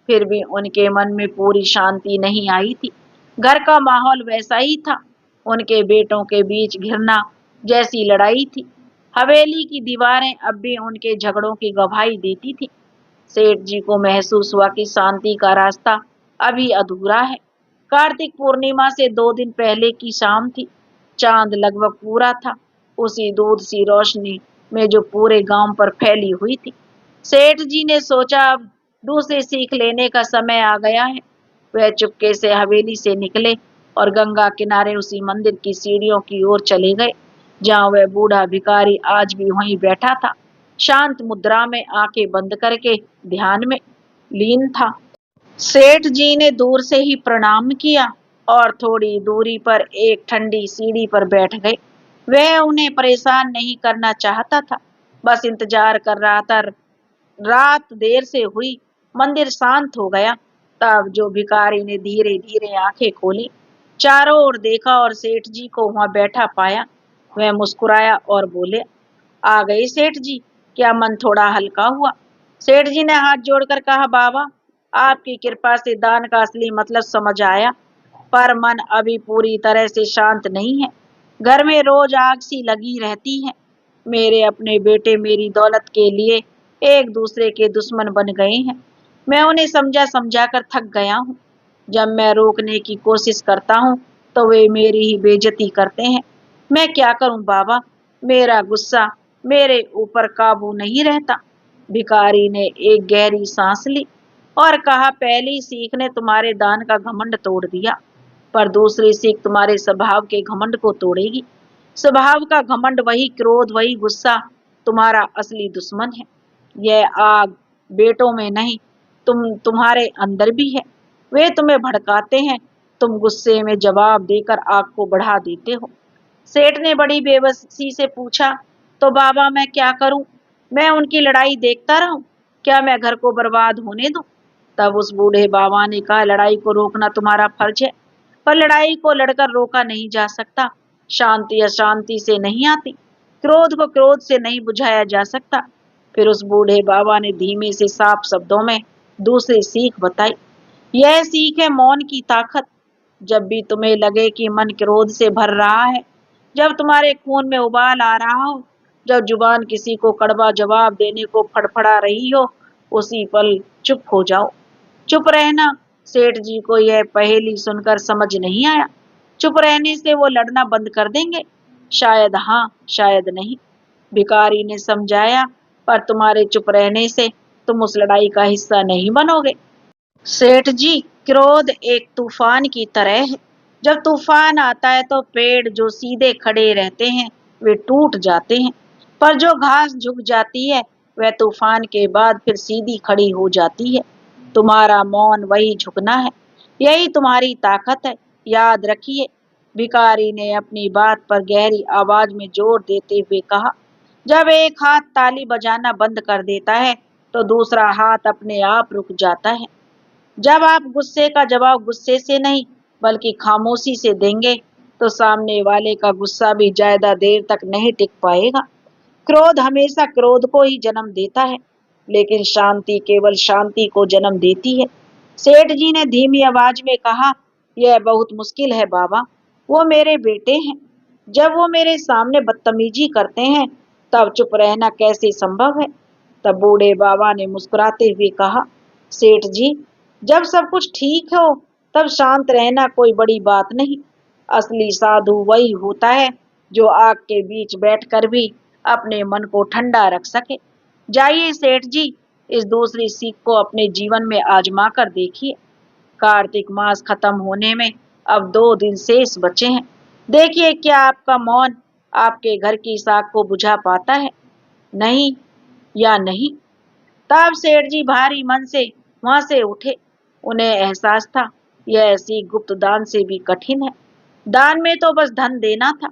फिर भी उनके मन में पूरी शांति नहीं आई थी। घर का माहौल वैसा ही था। उनके बेटों के बीच घृणा जैसी लड़ाई थी। हवेली की दीवारें अब भी उनके झगड़ों की गवाही देती थी। सेठ जी को महसूस हुआ कि शांति का रास्ता अभी अधूरा है। कार्तिक पूर्णिमा से 2 दिन पहले की शाम थी। चांद लगभग पूरा था, उसी दूध सी रोशनी में जो पूरे गांव पर फैली हुई थी। सेठ जी ने सोचा अब दूसरी सीख लेने का समय आ गया है। वह चुपके से हवेली से निकले और गंगा किनारे उसी मंदिर की सीढ़ियों की ओर चले गए, जहां वह बूढ़ा भिखारी आज भी वहीं बैठा था, शांत मुद्रा में, आंखें बंद करके ध्यान में लीन था। सेठ जी ने दूर से ही प्रणाम किया और थोड़ी दूरी पर एक ठंडी सीढ़ी पर बैठ गए। वह उन्हें परेशान नहीं करना चाहता था, बस इंतजार कर रहा था। रात देर से हुई, मंदिर शांत हो गया। तब जो भिखारी ने धीरे धीरे आंखें खोली, चारों ओर देखा और सेठ जी को वहां बैठा पाया। वह मुस्कुराया और बोले, आ गए सेठ जी, क्या मन थोड़ा हल्का हुआ? सेठ जी ने हाथ जोड़कर कहा, बाबा, आपकी कृपा से दान का असली मतलब समझ आया, पर मन अभी पूरी तरह से शांत नहीं है। घर में रोज आग सी लगी रहती है। मेरे अपने बेटे मेरी दौलत के लिए एक दूसरे के दुश्मन बन गए हैं। मैं उन्हें समझा समझा कर थक गया हूँ। जब मैं रोकने की कोशिश करता हूँ तो वे मेरी ही बेइज्जती करते हैं। मैं क्या करूँ बाबा, मेरा गुस्सा मेरे ऊपर काबू नहीं रहता। भिखारी ने एक गहरी सांस ली और कहा, पहली सीख ने तुम्हारे दान का घमंड तोड़ दिया, पर दूसरी सीख तुम्हारे स्वभाव के घमंड को तोड़ेगी। स्वभाव का घमंड, वही क्रोध, वही गुस्सा तुम्हारा असली दुश्मन है। यह आग बेटों में नहीं, तुम्हारे अंदर भी है। वे तुम्हें भड़काते हैं, तुम गुस्से में जवाब देकर आग को बढ़ा देते हो। सेठ ने बड़ी बेबसी से पूछा, तो बाबा मैं क्या करूं? मैं उनकी लड़ाई देखता रहूं? क्या मैं घर को बर्बाद होने दूं? तब उस बूढ़े बाबा ने कहा, लड़ाई को रोकना तुम्हारा फर्ज है, पर लड़ाई को लड़कर रोका नहीं जा सकता। शांति अशांति से नहीं आती, क्रोध को क्रोध से नहीं बुझाया जा सकता। फिर उस बूढ़े बाबा ने धीमे से साफ शब्दों में दूसरी सीख बताई। यह सीख है मौन की ताकत। जब भी तुम्हें लगे कि मन क्रोध से भर रहा है, जब तुम्हारे खून में उबाल आ रहा हो, जब जुबान किसी को कड़वा जवाब देने को फड़फड़ा रही हो, उसी पल चुप हो जाओ। चुप रहना। सेठ जी को यह पहेली सुनकर समझ नहीं आया। चुप रहने से वो लड़ना बंद कर देंगे? शायद हाँ, शायद नहीं, भिखारी ने समझाया। पर तुम्हारे चुप रहने से तुम उस लड़ाई का हिस्सा नहीं बनोगे। सेठ जी, क्रोध एक तूफान की तरह है। जब तूफान आता है तो पेड़ जो सीधे खड़े रहते हैं वे टूट जाते हैं, पर जो घास झुक जाती है वह तूफान के बाद फिर सीधी खड़ी हो जाती है। तुम्हारा मौन वही झुकना है, यही तुम्हारी ताकत है, याद रखिए। भिखारी ने अपनी बात पर गहरी आवाज में जोर देते हुए कहा। जब एक हाथ ताली बजाना बंद कर देता है तो दूसरा हाथ अपने आप रुक जाता है। जब आप गुस्से का जवाब गुस्से से नहीं बल्कि खामोशी से देंगे तो सामने वाले का गुस्सा भी ज्यादा देर तक नहीं टिक पाएगा। क्रोध हमेशा क्रोध को ही जन्म देता है, लेकिन शांति केवल शांति को जन्म देती है। सेठ जी ने धीमी आवाज में कहा, यह बहुत मुश्किल है बाबा, वो मेरे बेटे हैं। जब वो मेरे सामने बदतमीजी करते हैं तब चुप रहना कैसे संभव है। तब बूढ़े बाबा ने मुस्कुराते हुए कहा, सेठ जी, जब सब कुछ ठीक हो तब शांत रहना कोई बड़ी बात नहीं। असली साधु वही होता है जो आग के बीच बैठकर भी अपने मन को ठंडा रख सके। जाइए सेठ जी, इस दूसरी सीख को अपने जीवन में आजमा कर देखिए। कार्तिक मास खत्म होने में अब 2 दिन शेष बचे हैं। देखिए क्या आपका मौन आपके घर की साख को बुझा पाता है, नहीं या नहीं। तब सेठ जी भारी मन से वहां से उठे। उन्हें एहसास था यह ऐसी गुप्त दान से भी कठिन है। दान में तो बस धन देना था,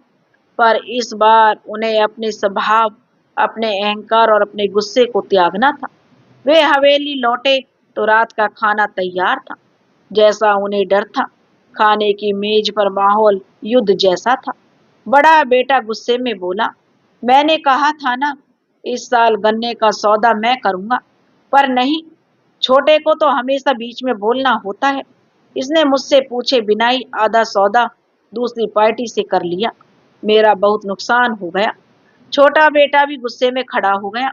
पर इस बार उन्हें अपने स्वभाव, अपने अहंकार और अपने गुस्से को त्यागना था। वे हवेली लौटे तो रात का खाना तैयार था। जैसा उन्हें डर था, खाने की मेज पर माहौल युद्ध जैसा था। बड़ा बेटा गुस्से में बोला, मैंने कहा था ना, इस साल गन्ने का सौदा मैं करूंगा। पर नहीं, छोटे को तो हमेशा बीच में बोलना होता है। इसने मुझसे पूछे बिना ही आधा सौदा दूसरी पार्टी से कर लिया। मेरा बहुत नुकसान हो गया। छोटा बेटा भी गुस्से में खड़ा हो गया।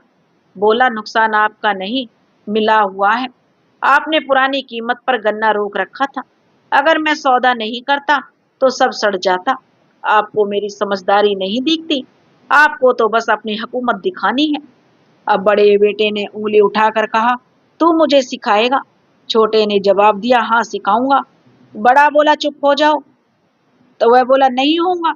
बोला, नुकसान आपका नहीं, मिला हुआ है। आपने पुरानी कीमत पर गन्ना रोक रखा था। अगर मैं सौदा नहीं करता तो सब सड़ जाता। आपको मेरी समझदारी नहीं दिखती, आपको तो बस अपनी हुकूमत दिखानी है। अब बड़े बेटे ने उंगली उठाकर कहा, तू मुझे सिखाएगा। छोटे ने जवाब दिया, हाँ सिखाऊंगा। बड़ा बोला, चुप हो जाओ। तो वह बोला, नहीं होऊंगा।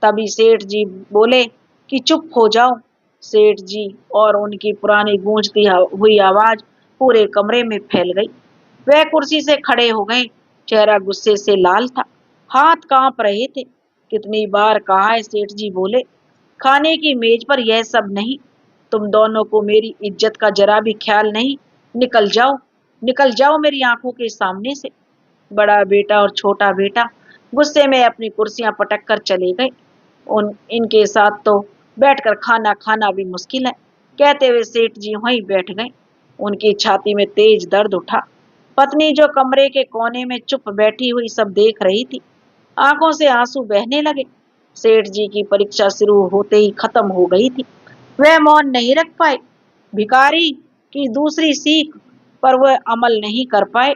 तभी सेठ जी बोले कि चुप हो जाओ। सेठ जी और उनकी पुरानी गूंजती हुई आवाज पूरे कमरे में फैल गई। वह कुर्सी से खड़े हो गए। चेहरा गुस्से से लाल था, हाथ कांप रहे थे। कितनी बार कहा है, सेठ जी बोले, खाने की मेज पर यह सब नहीं। तुम दोनों को मेरी इज्जत का जरा भी ख्याल नहीं। निकल जाओ, निकल जाओ मेरी आंखों के सामने से। बड़ा बेटा और छोटा बेटा गुस्से में अपनी कुर्सियां पटक कर चले गए। उन इनके साथ तो बैठकर खाना खाना भी मुश्किल है, कहते हुए सेठ जी वहीं बैठ गए। उनकी छाती में तेज दर्द उठा। पत्नी जो कमरे के कोने में चुप बैठी हुई सब देख रही थी, आंखों से आंसू बहने लगे। सेठ जी की परीक्षा शुरू होते ही खत्म हो गई थी। वह मौन नहीं रख पाए। भिखारी की दूसरी सीख पर वह अमल नहीं कर पाए।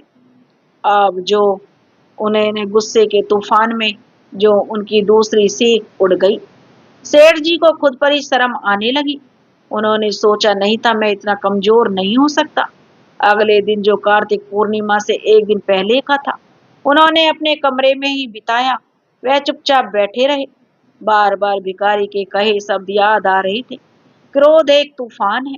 अब जो उन्हें गुस्से के तूफान में जो उनकी दूसरी सीख उड़ गई। सेठ जी को खुद पर ही शर्म आने लगी। उन्होंने सोचा नहीं था मैं इतना कमजोर नहीं हो सकता। अगले दिन जो कार्तिक पूर्णिमा से एक दिन पहले का था, उन्होंने अपने कमरे में ही बिताया। वह चुपचाप बैठे रहे। बार बार भिखारी के कहे शब्द याद आ रहे थे। क्रोध एक तूफान है।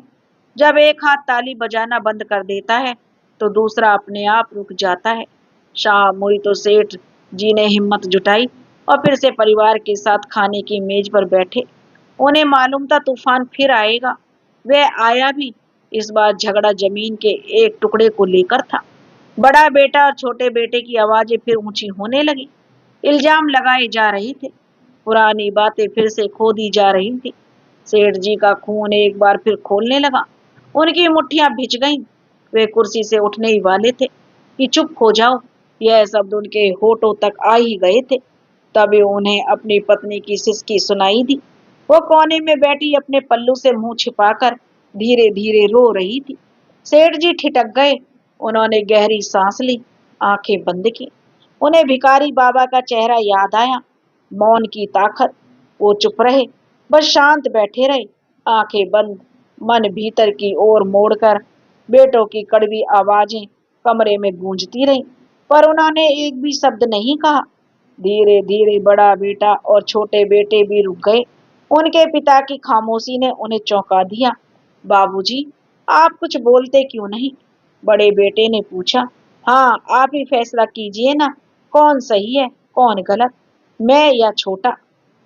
जब एक हाथ ताली बजाना बंद कर देता है तो दूसरा अपने आप रुक जाता है। शाम हुई तो सेठ जी ने हिम्मत जुटाई और फिर से परिवार के साथ खाने की मेज पर बैठे। उन्हें मालूम था तूफान फिर आएगा। वह आया भी। इस बार झगड़ा जमीन के एक टुकड़े को लेकर था। बड़ा बेटा और छोटे बेटे की आवाजें फिर ऊंची होने लगी। इल्जाम लगाए जा रहे थे, पुरानी बातें फिर से खोदी जा रही थी। सेठ जी का खून एक बार फिर खोलने लगा। उनकी मुट्ठियां भिज गईं। वे कुर्सी से उठने ही वाले थे कि चुप हो जाओ, यह शब्द उनके होठों तक आ ही गए थे। तभी उन्हें अपनी पत्नी की सिसकी सुनाई दी। वो कोने में बैठी अपने पल्लू से मुंह छिपाकर धीरे धीरे रो रही थी। सेठ जी ठिठक गए। उन्होंने गहरी सांस ली, आंखें बंद की। उन्हें भिखारी बाबा का चेहरा याद आया। मौन की ताकत, वो चुप रहे, बस शांत बैठे रहे, आंखें बंद, मन भीतर की ओर मोड़कर। बेटों की कड़वी आवाजें कमरे में गूंजती रहीं, पर उन्होंने एक भी शब्द नहीं कहा। धीरे धीरे बड़ा बेटा और छोटे बेटे भी रुक गए। उनके पिता की खामोशी ने उन्हें चौंका दिया। बाबूजी, आप कुछ बोलते क्यों नहीं? बड़े बेटे ने पूछा। हाँ, आप ही फैसला कीजिए ना, कौन सही है कौन गलत, मैं या छोटा?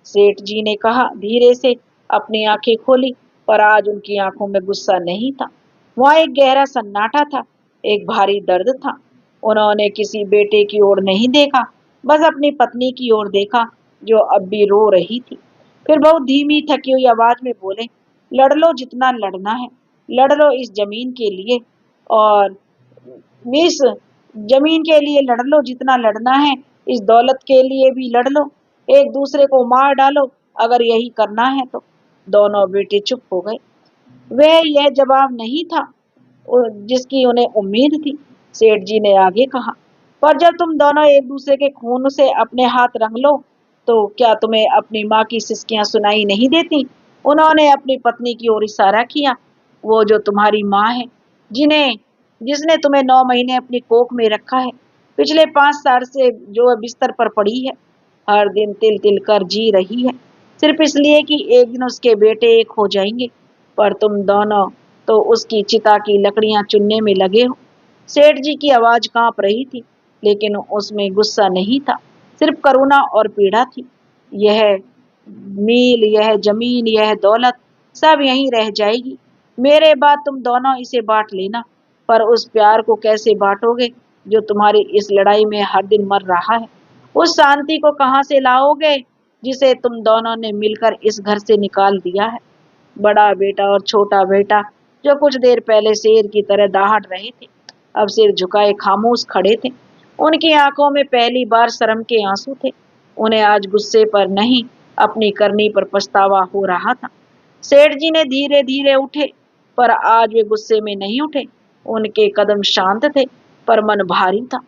सेठ जी ने कहा धीरे से। अपनी आंखें खोली, पर आज उनकी आंखों में गुस्सा नहीं था। वहां एक गहरा सन्नाटा था, एक भारी दर्द था। उन्होंने किसी बेटे की ओर नहीं देखा, बस अपनी पत्नी की ओर देखा, जो अब भी रो रही थी। फिर बहुत धीमी थकी हुई आवाज में बोले, लड़ लो जितना लड़ना है, लड़ लो इस जमीन के लिए, और इस जमीन के लिए लड़ लो जितना लड़ना है, इस दौलत के लिए भी लड़ लो, एक दूसरे को मार डालो अगर यही करना है तो। दोनों बेटे चुप हो गए। वह यह जवाब नहीं था जिसकी उन्हें उम्मीद थी। सेठ जी ने आगे कहा, पर जब तुम दोनों एक दूसरे के खून से अपने हाथ रंग लो, तो क्या तुम्हें अपनी माँ की सिसकियां सुनाई नहीं देती? उन्होंने अपनी पत्नी की ओर इशारा किया। वो जो तुम्हारी माँ है, जिन्हें जिसने तुम्हें 9 महीने अपनी कोख में रखा है, पिछले 5 साल से जो बिस्तर पर पड़ी है, हर दिन तिल तिल कर जी रही है, सिर्फ इसलिए कि एक दिन उसके बेटे एक हो जाएंगे। पर तुम दोनों तो उसकी चिता की लकड़ियां चुनने में लगे हो। सेठ जी की आवाज कांप रही थी, लेकिन उसमें गुस्सा नहीं था, सिर्फ करुणा और पीड़ा थी। यह मील, यह जमीन, यह दौलत सब यहीं रह जाएगी। मेरे बाद तुम दोनों इसे बांट लेना, पर उस प्यार को कैसे बांटोगे जो तुम्हारी इस लड़ाई में हर दिन मर रहा है? उस शांति को कहां से लाओगे जिसे तुम दोनों ने मिलकर इस घर से निकाल दिया है? बड़ा बेटा और छोटा बेटा, जो कुछ देर पहले शेर की तरह दहाड़ रहे थे, अब सिर झुकाए खामोश खड़े थे। उनकी आंखों में पहली बार शर्म के आंसू थे। उन्हें आज गुस्से पर नहीं, अपनी करनी पर पछतावा हो रहा था। सेठ जी ने धीरे धीरे उठे, पर आज वे गुस्से में नहीं उठे। उनके कदम शांत थे, पर मन भारी था।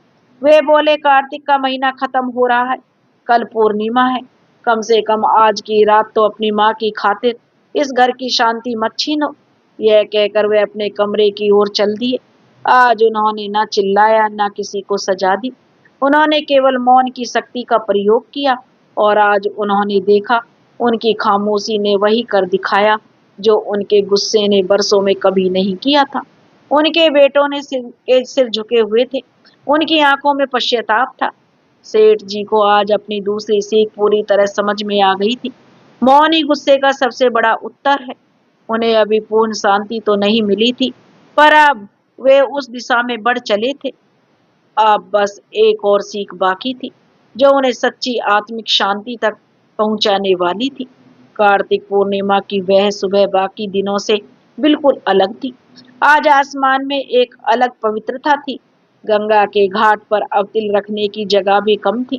वे बोले, कार्तिक का महीना खत्म हो रहा है, कल पूर्णिमा है, कम से कम आज की रात तो अपनी माँ की खातिर इस घर की शांति मत छीनो। यह कहकर वे अपने कमरे की ओर चल दिए। आज उन्होंने न चिल्लाया, न किसी को सजा दी। उन्होंने केवल मौन की शक्ति का प्रयोग किया, और आज उन्होंने देखा, उनकी खामोशी ने वही कर दिखाया जो उनके गुस्से ने बरसों में कभी नहीं किया था। उनके बेटों ने सिर झुके हुए थे, उनकी आंखों में पश्चाताप था। सेठ जी को आज अपनी दूसरी सीख पूरी तरह समझ में आ गई थी। मौन ही गुस्से का सबसे बड़ा उत्तर है। उन्हें अभी पूर्ण शांति तो नहीं मिली थी, पर अब वे उस दिशा में बढ़ चले थे। अब बस एक और सीख बाकी थी, जो उन्हें सच्ची आत्मिक शांति तक पहुंचाने वाली थी। कार्तिक पूर्णिमा की वह सुबह बाकी दिनों से बिल्कुल अलग थी। आज आसमान में एक अलग पवित्रता थी। गंगा के घाट पर अब तिल रखने की जगह भी कम थी।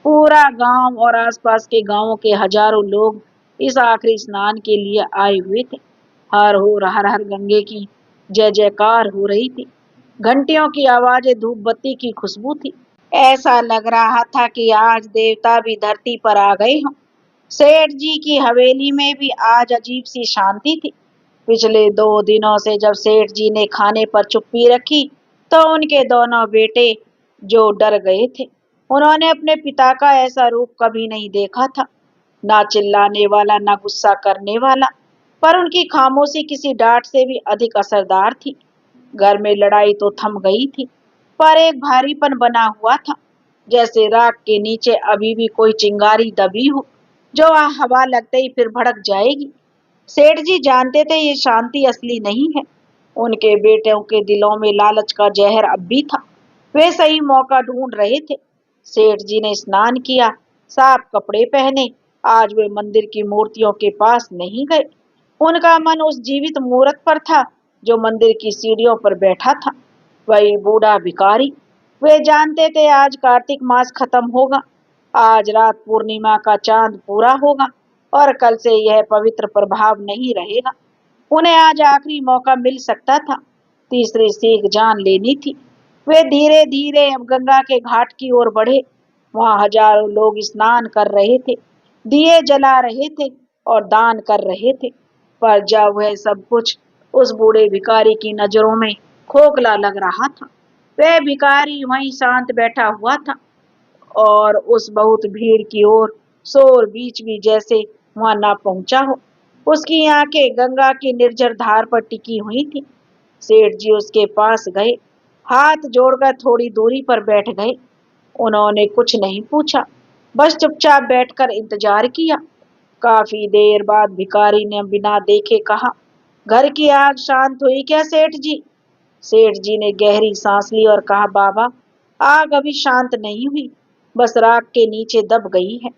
पूरा गांव और आसपास के गांवों के हजारों लोग इस आखिरी स्नान के लिए आए हुए थे। हर हर गंगे की जय जयकार हो रही थी। घंटियों की आवाजें, धूप बत्ती की खुशबू थी। ऐसा लग रहा था कि आज देवता भी धरती पर आ गए हों। सेठ जी की हवेली में भी आज अजीब सी शांति थी। पिछले 2 दिनों से जब सेठ जी ने खाने पर चुप्पी रखी, तो उनके दोनों बेटे जो डर गए थे। उन्होंने अपने पिता का ऐसा रूप कभी नहीं देखा था, ना चिल्लाने वाला, ना गुस्सा करने वाला। पर उनकी खामोशी किसी डांट से भी अधिक असरदार थी। घर में लड़ाई तो थम गई थी, पर एक भारीपन बना हुआ था, जैसे राख के नीचे अभी भी कोई चिंगारी दबी हो, जो हवा लगते ही फिर भड़क जाएगी। सेठ जी जानते थे ये शांति असली नहीं है। उनके बेटों के दिलों में लालच का जहर अब भी था। वे सही मौका ढूंढ रहे थे। सेठ जी ने स्नान किया, साफ कपड़े पहने। आज वे मंदिर की मूर्तियों के पास नहीं गए। उनका मन उस जीवित मूर्त पर था जो मंदिर की सीढ़ियों पर बैठा था, वही बूढ़ा भिखारी। वे जानते थे आज कार्तिक मास खत्म होगा, आज रात पूर्णिमा का चांद पूरा होगा, और कल से यह पवित्र प्रभाव नहीं रहेगा। उन्हें आज आखिरी मौका मिल सकता था, तीसरी सीख जान लेनी थी। वे धीरे धीरे अब गंगा के घाट की ओर बढ़े। वहां हजारों लोग स्नान कर रहे थे। दिए जला रहे थे और दान कर रहे थे। पर जब वह सब कुछ उस बूढ़े भिखारी की नजरों में खोखला लग रहा था, वह भिखारी वहीं शांत बैठा हुआ था और उस बहुत भीड़ की ओर शोर बीच भी जैसे वहां ना पहुंचा हो। उसकी आंखें गंगा की निर्जर धार पर टिकी हुई थी। सेठ जी उसके पास गए, हाथ जोड़कर थोड़ी दूरी पर बैठ गए। उन्होंने कुछ नहीं पूछा, बस चुपचाप बैठकर इंतजार किया। काफी देर बाद भिखारी ने बिना देखे कहा, घर की आग शांत हुई क्या सेठ जी? सेठ जी ने गहरी सांस ली और कहा, बाबा, आग अभी शांत नहीं हुई, बस राख के नीचे दब गई है।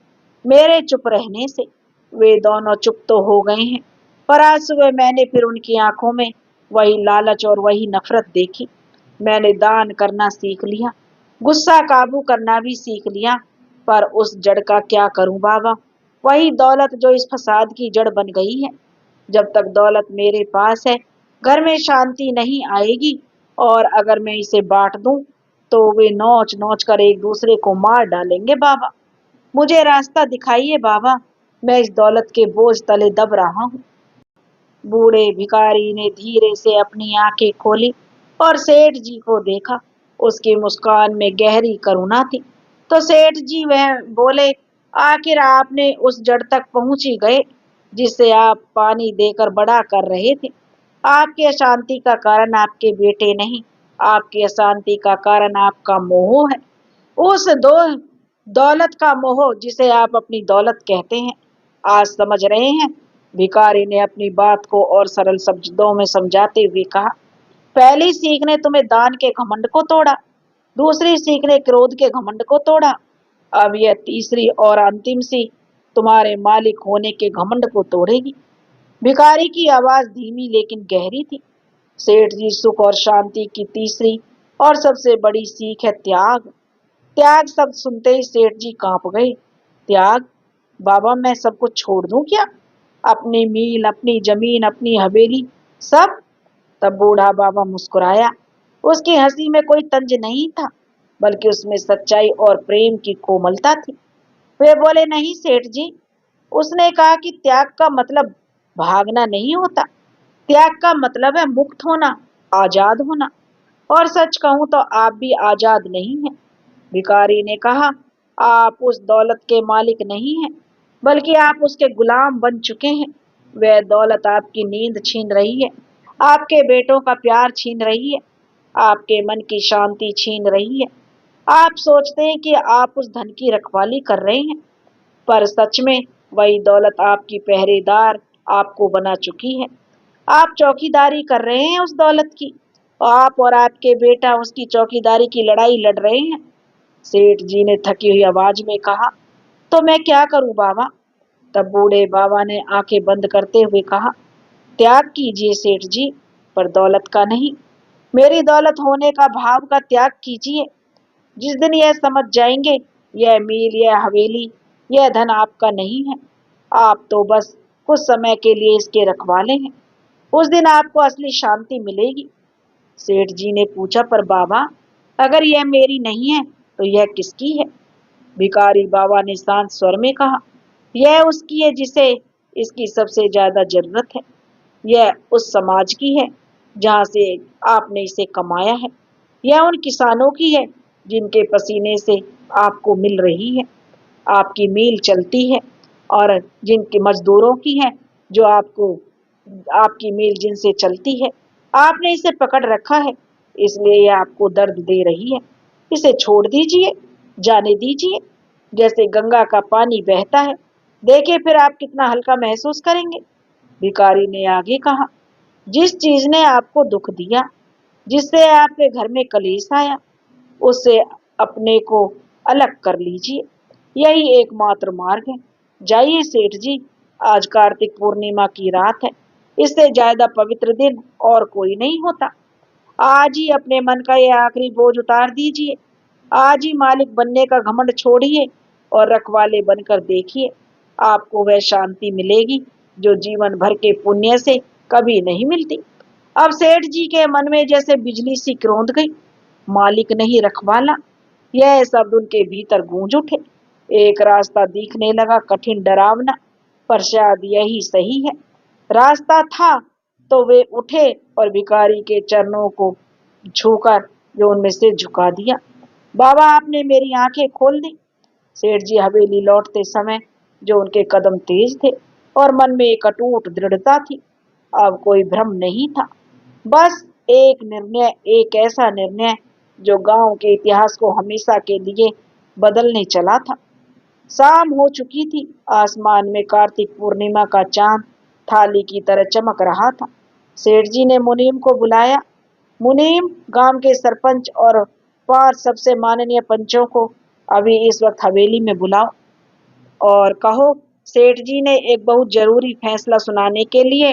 मेरे चुप रहने से वे दोनों चुप तो हो गए हैं, पर आज सुबह मैंने फिर उनकी आंखों में वही लालच और वही नफरत देखी। मैंने दान करना सीख लिया, गुस्सा काबू करना भी सीख लिया, पर उस जड़ का क्या करूं बाबा? वही दौलत जो इस फसाद की जड़ बन गई है। जब तक दौलत मेरे पास है, घर में शांति नहीं आएगी, और अगर मैं इसे बांट दूं तो वे नोच नोच कर एक दूसरे को मार डालेंगे बाबा। मुझे रास्ता दिखाइए बाबा, मैं इस दौलत के बोझ तले दब रहा हूँ। बूढ़े भिखारी ने धीरे से अपनी आंखें खोली और सेठ जी को देखा। उसकी मुस्कान में गहरी करुणा थी। तो सेठ जी वह बोले, आखिर आपने उस जड़ तक पहुंच ही गए जिसे आप पानी देकर बड़ा कर रहे थे। आपकी अशांति का कारण आपके बेटे नहीं, आपकी अशांति का कारण आपका मोह है। उस दौलत का मोह जिसे आप अपनी दौलत कहते हैं। आज समझ रहे हैं? भिखारी ने अपनी बात को और सरल शब्दों में समझाते हुए कहा, पहली सीख ने तुम्हें दान के घमंड को तोड़ा, दूसरी सीख ने क्रोध के घमंड को तोड़ा, अब यह तीसरी और अंतिम सीख तुम्हारे मालिक होने के घमंड को तोड़ेगी। भिखारी की आवाज धीमी लेकिन गहरी थी। सेठ जी, सुख और शांति की तीसरी और सबसे बड़ी सीख है त्याग। त्याग शब्द सुनते ही सेठ जी कांप गए। त्याग? बाबा, मैं सब कुछ छोड़ दूं क्या? अपनी मील, अपनी जमीन, अपनी हवेली, सब? तब बूढ़ा बाबा मुस्कुराया। उसकी हंसी में कोई तंज नहीं था, बल्कि उसमें सच्चाई और प्रेम की कोमलता थी। वे बोले, नहीं सेठ जी, उसने कहा कि त्याग का मतलब भागना नहीं होता। त्याग का मतलब है मुक्त होना, आजाद होना। और सच कहूं तो आप भी आजाद नहीं हैं। भिखारी ने कहा, आप उस दौलत के मालिक नहीं हैं, बल्कि आप उसके गुलाम बन चुके हैं। वह दौलत आपकी नींद छीन रही है, आपके बेटों का प्यार छीन रही है, आपके मन की शांति छीन रही है। आप सोचते हैं कि आप उस धन की रखवाली कर रहे हैं, पर सच में वही दौलत आपकी पहरेदार आपको बना चुकी है। आप चौकीदारी कर रहे हैं उस दौलत की। आप और आपके बेटा उसकी चौकीदारी की लड़ाई लड़ रहे हैं। सेठ जी ने थकी हुई आवाज में कहा, तो मैं क्या करूं बाबा? तब बूढ़े बाबा ने आंखें बंद करते हुए कहा, त्याग कीजिए सेठ जी, पर दौलत का नहीं, मेरी दौलत होने का भाव का त्याग कीजिए। जिस दिन यह समझ जाएंगे, यह मील, यह हवेली, यह धन आपका नहीं है, आप तो बस कुछ समय के लिए इसके रखवाले हैं, उस दिन आपको असली शांति मिलेगी। सेठ जी ने पूछा, पर बाबा, अगर यह मेरी नहीं है तो यह किसकी है? भिखारी बाबा ने शांत स्वर में कहा, यह उसकी है जिसे इसकी सबसे ज्यादा जरूरत है। यह उस समाज की है जहां से आपने इसे कमाया है। यह उन किसानों की है जिनके पसीने से आपको मिल रही है, आपकी मील चलती है, और जिनके मजदूरों की है जो आपको आपकी मील जिनसे चलती है। आपने इसे पकड़ रखा है, इसलिए यह आपको दर्द दे रही है। इसे छोड़ दीजिए, जाने दीजिए, जैसे गंगा का पानी बहता है। देखिए फिर आप कितना हल्का महसूस करेंगे। भिखारी ने आगे कहा, जिस चीज ने आपको दुख दिया, जिससे आपके घर में कलेश आया, उससे अपने को अलग कर लीजिए। यही एकमात्र मार्ग है। जाइए सेठ जी, आज कार्तिक पूर्णिमा की रात है, इससे ज्यादा पवित्र दिन और कोई नहीं होता। आज ही अपने मन का ये आखिरी बोझ उतार दीजिए। आज ही मालिक बनने का घमंड छोड़िए और रखवाले बनकर देखिए, आपको वह शांति मिलेगी जो जीवन भर के पुण्य से कभी नहीं मिलती। अब सेठ जी के मन में जैसे बिजली सी कौंध गई। मालिक नहीं, रखवाला, यह शब्द उनके भीतर गूंज उठे। एक रास्ता दिखने लगा, कठिन डरावना, पर शायद यही सही है। रास्ता था तो वे उठे और भिखारी के चरणों को छूकर जो उनमें से झुका दिया। बाबा, आपने मेरी आंखें खोल दी। सेठ जी हवेली लौटते समय जो उनके कदम तेज थे और मन में एक अटूट दृढ़ता थी। अब कोई भ्रम नहीं था, बस एक निर्णय, एक ऐसा निर्णय जो गांव के इतिहास को हमेशा के लिए बदलने चला था। शाम हो चुकी थी। आसमान में कार्तिक पूर्णिमा का चांद थाली की तरह चमक रहा था। सेठ जी ने मुनीम को बुलाया। मुनीम, गांव के सरपंच और 5 सबसे माननीय पंचों को अभी इस वक्त हवेली में बुलाओ और कहो सेठ जी ने एक बहुत जरूरी फैसला सुनाने के लिए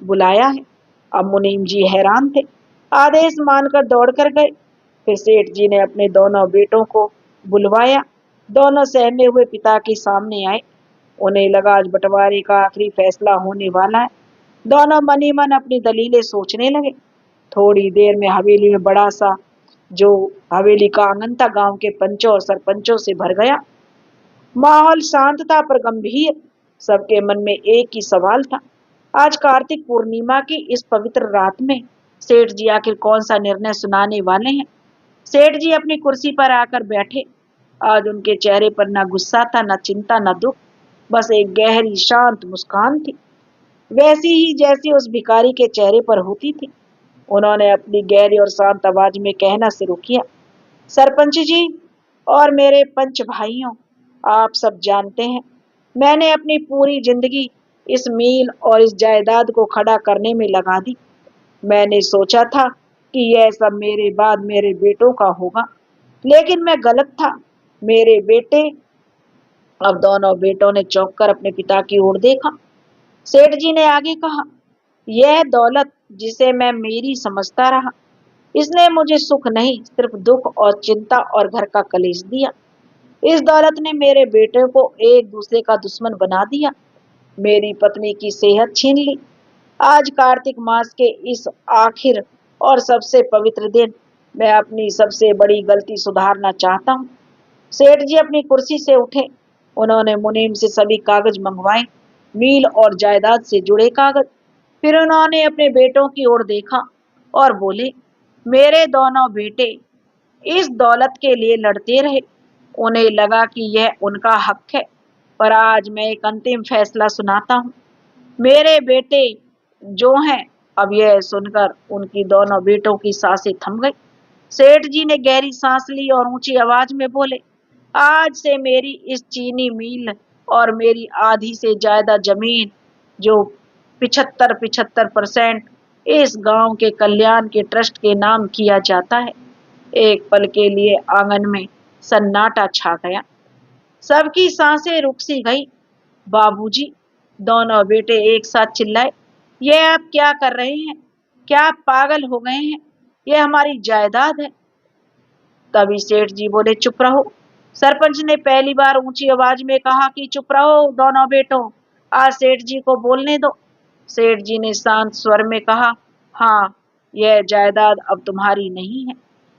बुलाया है। अब मुनीम जी हैरान थे, आदेश मानकर दौड़ कर गए। फिर सेठ जी ने अपने दोनों बेटों को बुलवाया। दोनों सहमे हुए पिता के सामने आए। उन्हें लगा आज बंटवारे का आखिरी फैसला होने वाला है। दोनों मन ही मन अपनी दलीलें सोचने लगे। थोड़ी देर में हवेली में बड़ा सा जो हवेली का आंगन था गांव के पंचों और सरपंचों से भर गया। माहौल शांत था पर गंभीर। सबके मन में एक ही सवाल था, आज कार्तिक पूर्णिमा की इस पवित्र रात में सेठ जी आखिर कौन सा निर्णय सुनाने वाले हैं। सेठ जी अपनी कुर्सी पर आकर बैठे। आज उनके चेहरे पर न गुस्सा था, न चिंता, न दुख, बस एक गहरी शांत मुस्कान थी, वैसी ही जैसी उस भिखारी के चेहरे पर होती थी। उन्होंने अपनी गहरी और शांत आवाज में कहना शुरू किया, सरपंच जी और मेरे पंच भाइयों, आप सब जानते हैं मैंने अपनी पूरी जिंदगी इस मील और इस जायदाद को खड़ा करने में लगा दी। मैंने सोचा था कि यह सब मेरे बाद मेरे बेटों का होगा, लेकिन मैं गलत था। मेरे बेटे, अब दोनों बेटों ने चौंक कर अपने पिता की ओर देखा। सेठ जी ने आगे कहा, यह दौलत जिसे मैं मेरी समझता रहा, इसने मुझे सुख नहीं सिर्फ दुख और चिंता और घर का कलेश दिया। इस दौलत ने मेरे बेटे को एक दूसरे का दुश्मन बना दिया, मेरी पत्नी की सेहत छीन ली। आज कार्तिक मास के इस आखिर और सबसे पवित्र दिन मैं अपनी सबसे बड़ी गलती सुधारना चाहता हूँ। सेठ जी अपनी कुर्सी से उठे। उन्होंने मुनीम से सभी कागज मंगवाए, मील और जायदाद से जुड़े कागज। फिर उन्होंने अपने बेटों की ओर देखा और बोले, मेरे दोनों बेटे इस दौलत के लिए लड़ते रहे। उन्हें लगा कि यह उनका हक है, पर आज मैं एक अंतिम फैसला सुनाता हूँ। मेरे बेटे जो हैं, अब यह सुनकर उनकी दोनों बेटों की सांसें थम गई। सेठ जी ने गहरी सांस ली और ऊंची आवाज में बोले, आज से मेरी इस चीनी मिल और मेरी आधी से ज्यादा जमीन जो 75% इस गांव के कल्याण के ट्रस्ट के नाम किया जाता है। एक पल के लिए आंगन में सन्नाटा छा गया। सबकी सांसें रुक सी गई। बाबूजी, दोनों बेटे एक साथ चिल्लाए, ये आप क्या कर रहे हैं? क्या आप पागल हो गए हैं? ये हमारी जायदाद है। तभी सेठ जी बोले, चुप रहो। सरपंच ने पहली बार ऊंची आवाज में कहा कि चुप रहो दोनों बेटों, आज सेठ जी को बोलने दो। सेठ जी ने शांत स्वर में कहा, हाँ, यह जायदाद अब तुम्हारी नहीं है,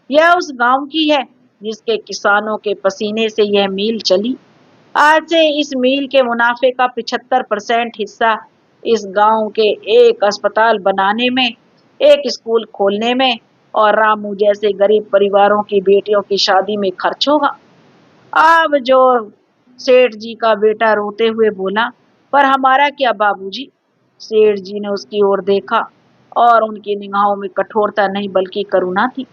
यह उस गांव की है जिसके किसानों के पसीने से यह मील चली। आज से इस मील के मुनाफे का 75% हिस्सा इस गांव के एक अस्पताल बनाने में, एक स्कूल खोलने में और रामू जैसे गरीब परिवारों की बेटियों की शादी में खर्च होगा। अब जो सेठ जी का बेटा रोते हुए बोला, पर हमारा क्या बाबूजी? सेठ जी ने उसकी ओर देखा और उनकी निगाहों में कठोरता नहीं बल्कि करुणा थी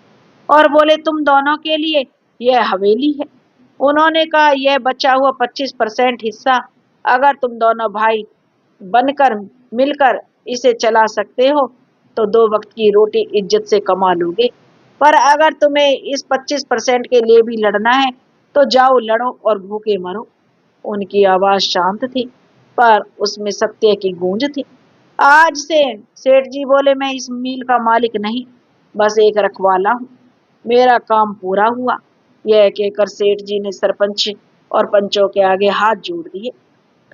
और बोले, तुम दोनों के लिए यह हवेली है। उन्होंने कहा, यह बचा हुआ 25% हिस्सा अगर तुम दोनों भाई बनकर मिलकर इसे चला सकते हो तो 2 वक्त की रोटी इज्जत से कमा लोगे, पर अगर तुम्हें इस 25% के लिए भी लड़ना है तो जाओ लड़ो और भूखे मरो। उनकी आवाज शांत थी पर उसमें सत्य की गूंज थी। आज से सेठ जी बोले, मैं इस मील का मालिक नहीं, बस एक रखवाला हूँ। मेरा काम पूरा हुआ। यह कहकर सेठ जी ने सरपंच और पंचों के आगे हाथ जोड़ दिए।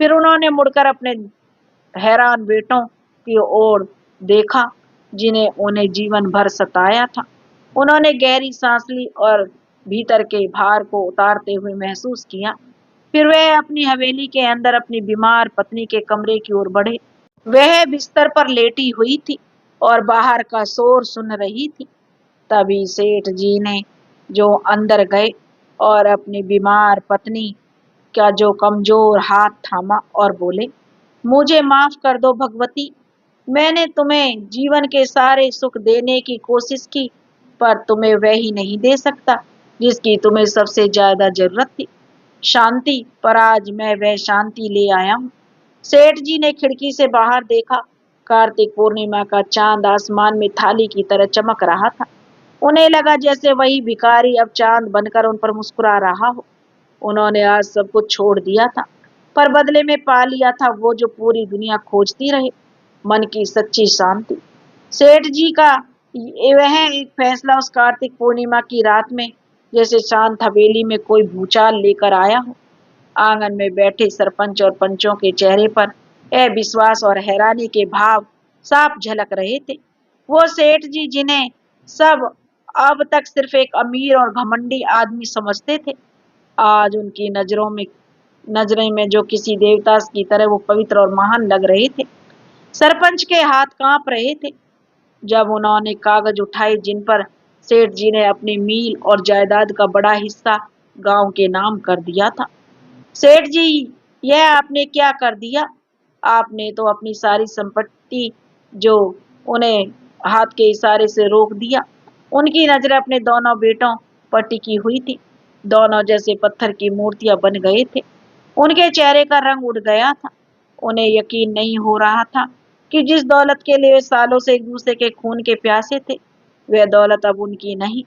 फिर उन्होंने मुड़कर अपने हैरान बेटों की ओर देखा जिन्हें उन्हें जीवन भर सताया था। उन्होंने गहरी सांस ली और भीतर के भार को उतारते हुए महसूस किया, फिर वह अपनी हवेली के अंदर अपनी बीमार पत्नी के कमरे की ओर बढ़े। वह बिस्तर पर लेटी हुई थी और बाहर का शोर सुन रही थी। तभी सेठ जी ने जो अंदर गए और अपनी बीमार पत्नी का जो कमजोर हाथ थामा और बोले, मुझे माफ कर दो भगवती, मैंने तुम्हें जीवन के सारे सुख देने की कोशिश की, पर तुम्हें वह ही नहीं दे सकता जिसकी तुम्हें सबसे ज्यादा जरूरत थी, शांति। पर आज मैं वह शांति ले आया हूँ। सेठ जी ने खिड़की से बाहर देखा। कार्तिक पूर्णिमा का चांद आसमान में थाली की तरह चमक रहा था। उन्हें लगा जैसे वही भिखारी अब चांद बनकर उन पर मुस्कुरा रहा हो। उन्होंने आज सब कुछ छोड़ दिया था, पर बदले में पा लिया था वो जो पूरी दुनिया खोजती रहे, मन की सच्ची शांति। सेठ जी का वह एक फैसला उस कार्तिक पूर्णिमा की रात में जैसे शांत हवेली में कोई भूचाल लेकर आया हो। आंगन में बैठे सरपंच और पंचों के चेहरे पर अविश्वास और हैरानी के भाव साफ झलक रहे थे। वो सेठ जी जिन्हें सब अब तक सिर्फ एक अमीर और घमंडी आदमी समझते थे, आज उनकी नजरें में जो किसी देवता की तरह वो पवित्र और महान लग रहे थे। सरपंच के हाथ कांप रहे थे जब उन्होंने कागज उठाए जिन पर सेठ जी ने अपनी मील और जायदाद का बड़ा हिस्सा गांव के नाम कर दिया था। सेठ जी, यह आपने क्या कर दिया? आपने तो अपनी सारी संपत्ति जो उन्हें हाथ के इशारे से रोक दिया। उनकी नजरें अपने दोनों बेटों पर टिकी हुई थी। दोनों जैसे पत्थर की मूर्तियां बन गए थे। उनके चेहरे का रंग उड़ गया था। उन्हें यकीन नहीं हो रहा था कि जिस दौलत के लिए वे सालों से एक दूसरे के खून के प्यासे थे, वह दौलत अब उनकी नहीं।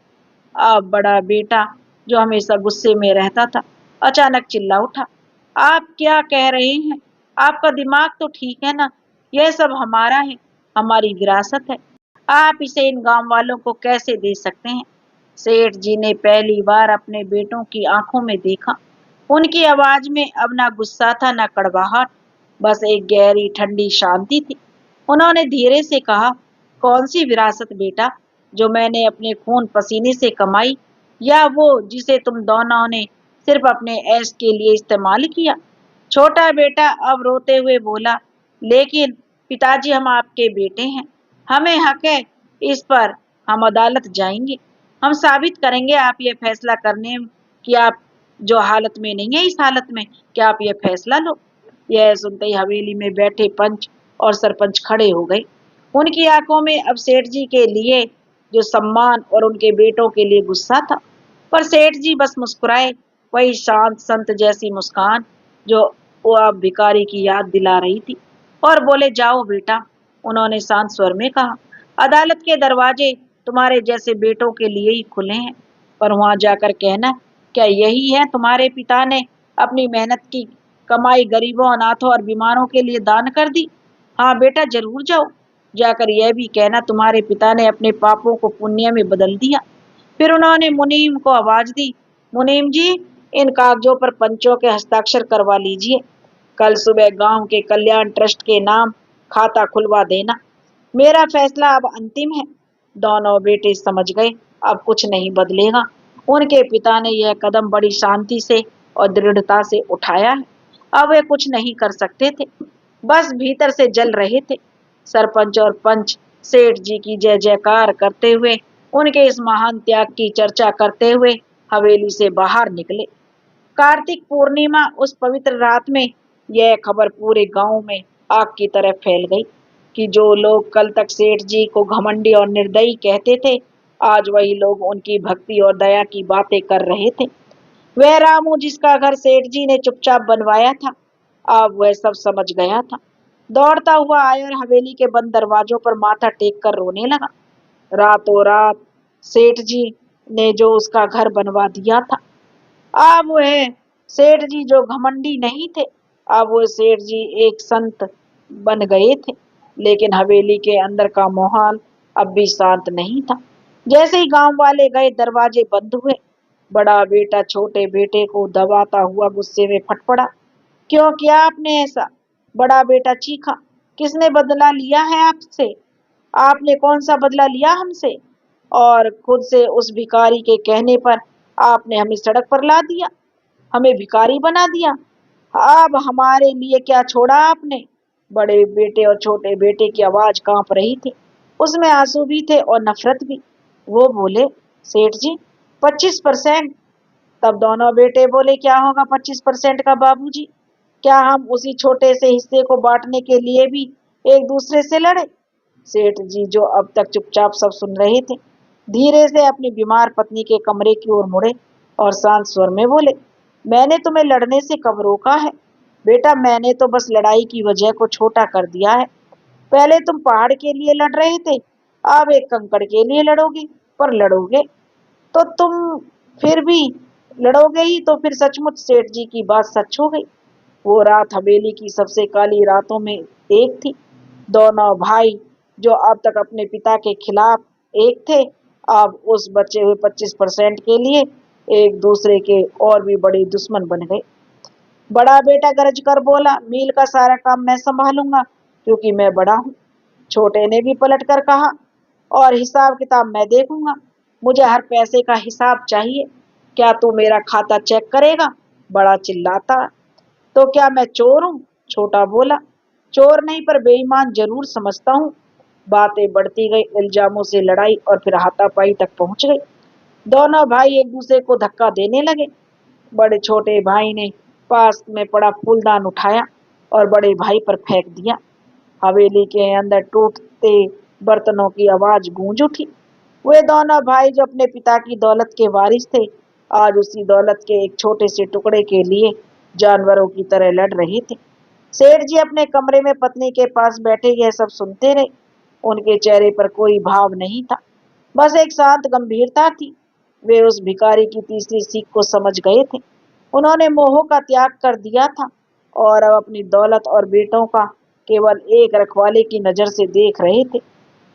अब बड़ा बेटा, जो हमेशा गुस्से में रहता था, अचानक चिल्ला उठा, आप क्या कह रहे हैं? आपका दिमाग तो ठीक है ना? यह सब हमारा है, हमारी विरासत है। आप इसे इन गांव वालों को कैसे दे सकते हैं? सेठ जी ने पहली बार अपने बेटों की आंखों में देखा। उनकी आवाज में अब ना गुस्सा था ना कड़वाहट, बस एक गहरी ठंडी शांति थी। उन्होंने धीरे से कहा, कौन सी विरासत बेटा, जो मैंने अपने खून पसीने से कमाई, या वो जिसे तुम दोनों ने सिर्फ अपने ऐश के लिए इस्तेमाल किया? छोटा बेटा अब रोते हुए बोला, लेकिन पिताजी, हम आपके बेटे हैं, हमें हक है इस पर। हम अदालत जाएंगे, हम साबित करेंगे आप ये फैसला करने कि आप जो हालत में नहीं है, इस हालत में क्या आप ये फैसला लो। यह सुनते ही हवेली में बैठे पंच और सरपंच खड़े हो गए। उनकी आंखों में अब सेठ जी के लिए जो सम्मान और उनके बेटों के लिए गुस्सा था। पर सेठ जी बस मुस्कुराए, वही शांत संत जैसी मुस्कान जो वो अब भिखारी की याद दिला रही थी, और बोले, जाओ बेटा। उन्होंने शांत स्वर में कहा, अदालत के दरवाजे तुम्हारे जैसे बेटों के लिए ही खुले हैं, पर वहां जाकर कहना, क्या यही है तुम्हारे पिता ने अपनी मेहनत की कमाई गरीबों, अनाथों और बीमारों के लिए दान कर दी? हाँ बेटा, जरूर जाओ। जाकर यह भी कहना, तुम्हारे पिता ने अपने पापों को पुण्य में बदल दिया। फिर उन्होंने मुनीम को आवाज दी, मुनीम जी, इन कागजों पर पंचों के हस्ताक्षर करवा लीजिए। कल सुबह गांव के कल्याण ट्रस्ट के नाम खाता खुलवा देना। मेरा फैसला अब अंतिम है। दोनों बेटे समझ गए, अब कुछ नहीं बदलेगा। उनके पिता ने यह कदम बड़ी शांति से और दृढ़ता से उठाया है। अब वे कुछ नहीं कर सकते थे, बस भीतर से जल रहे थे। सरपंच और पंच सेठ जी की जय जयकार करते हुए, उनके इस महान त्याग की चर्चा करते हुए हवेली से बाहर निकले। कार्तिक पूर्णिमा उस पवित्र रात में यह खबर पूरे गांव में आग की तरह फैल गई कि जो लोग कल तक सेठ जी को घमंडी और निर्दयी कहते थे, आज वही लोग उनकी भक्ति और दया की बातें कर रहे थे। वह रामू जिसका घर सेठ जी ने चुपचाप बनवाया था, अब वह सब समझ गया था। दौड़ता हुआ आया और हवेली के बंद दरवाजों पर माथा टेक कर रोने लगा। रातों रात सेठ जी ने जो उसका घर बनवा दिया था, अब वह सेठ जी जो घमंडी नहीं थे, अब वो सेठ जी एक संत बन गए थे। लेकिन हवेली के अंदर का माहौल अब भी शांत नहीं था। जैसे ही गांव वाले गए, दरवाजे बंद हुए। बड़ा बेटा छोटे बेटे को दबाता हुआ गुस्से में फट पड़ा, क्यों किया आपने ऐसा? बड़ा बेटा चीखा, किसने बदला लिया है आपसे? आपने कौन सा बदला लिया हमसे? और खुद से उस भिखारी के कहने पर आपने हमें सड़क पर ला दिया। हमें भिखारी बना दिया। अब हमारे लिए क्या छोड़ा आपने? बड़े बेटे और छोटे बेटे की आवाज कांप रही थी, उसमें आंसू भी थे और नफरत भी। वो बोले, सेठ जी 25%? तब दोनों बेटे बोले, क्या होगा 25% का बाबूजी? क्या हम उसी छोटे से हिस्से को बांटने के लिए भी एक दूसरे से लड़े? सेठ जी, जो अब तक चुपचाप सब सुन रहे थे, धीरे से अपनी बीमार पत्नी के कमरे की ओर मुड़े और शांत स्वर में बोले, मैंने तुम्हें लड़ने से कब रोका है बेटा? मैंने तो बस लड़ाई की वजह को छोटा कर दिया है। पहले तुम पहाड़ के लिए लड़ रहे थे, अब एक कंकड़ के लिए लड़ोगे। पर लड़ोगे तो तुम फिर भी लड़ोगे ही तो फिर सचमुच सेठ जी की बात सच हो गई। वो रात हवेली की सबसे काली रातों में एक थी। दोनों भाई जो अब तक अपने पिता के खिलाफ एक थे, अब उस बचे हुए 25% के लिए एक दूसरे के और भी बड़े दुश्मन बन गए। बड़ा बेटा गरज कर बोला, मील का सारा काम मैं संभालूंगा क्योंकि मैं बड़ा हूँ। छोटे ने भी पलट कर कहा, और हिसाब किताब मैं देखूंगा, मुझे हर पैसे का हिसाब चाहिए। क्या तू मेरा खाता चेक करेगा? बड़ा चिल्लाता। तो क्या मैं चोर हूँ? छोटा बोला, चोर नहीं पर बेईमान जरूर समझता हूँ। बातें बढ़ती गई, इल्जामों से लड़ाई और फिर हाथापाई तक पहुंच गई। दोनों भाई एक दूसरे को धक्का देने लगे। बड़े छोटे भाई ने पास में पड़ा फूलदान उठाया और बड़े भाई पर फेंक दिया। हवेली के अंदर टूटते बर्तनों की आवाज गूंज उठी। वे दोनों भाई जो अपने पिता की दौलत के वारिस थे, आज उसी दौलत के एक छोटे से टुकड़े के लिए जानवरों की तरह लड़ रहे थे। सेठ जी अपने कमरे में पत्नी के पास बैठे यह सब सुनते रहे। उनके चेहरे पर कोई भाव नहीं था, बस एक शांत गंभीरता थी। वे उस भिखारी की तीसरी सीख को समझ गए थे। उन्होंने मोह का त्याग कर दिया था और अब अपनी दौलत और बेटों का केवल एक रखवाले की नजर से देख रहे थे।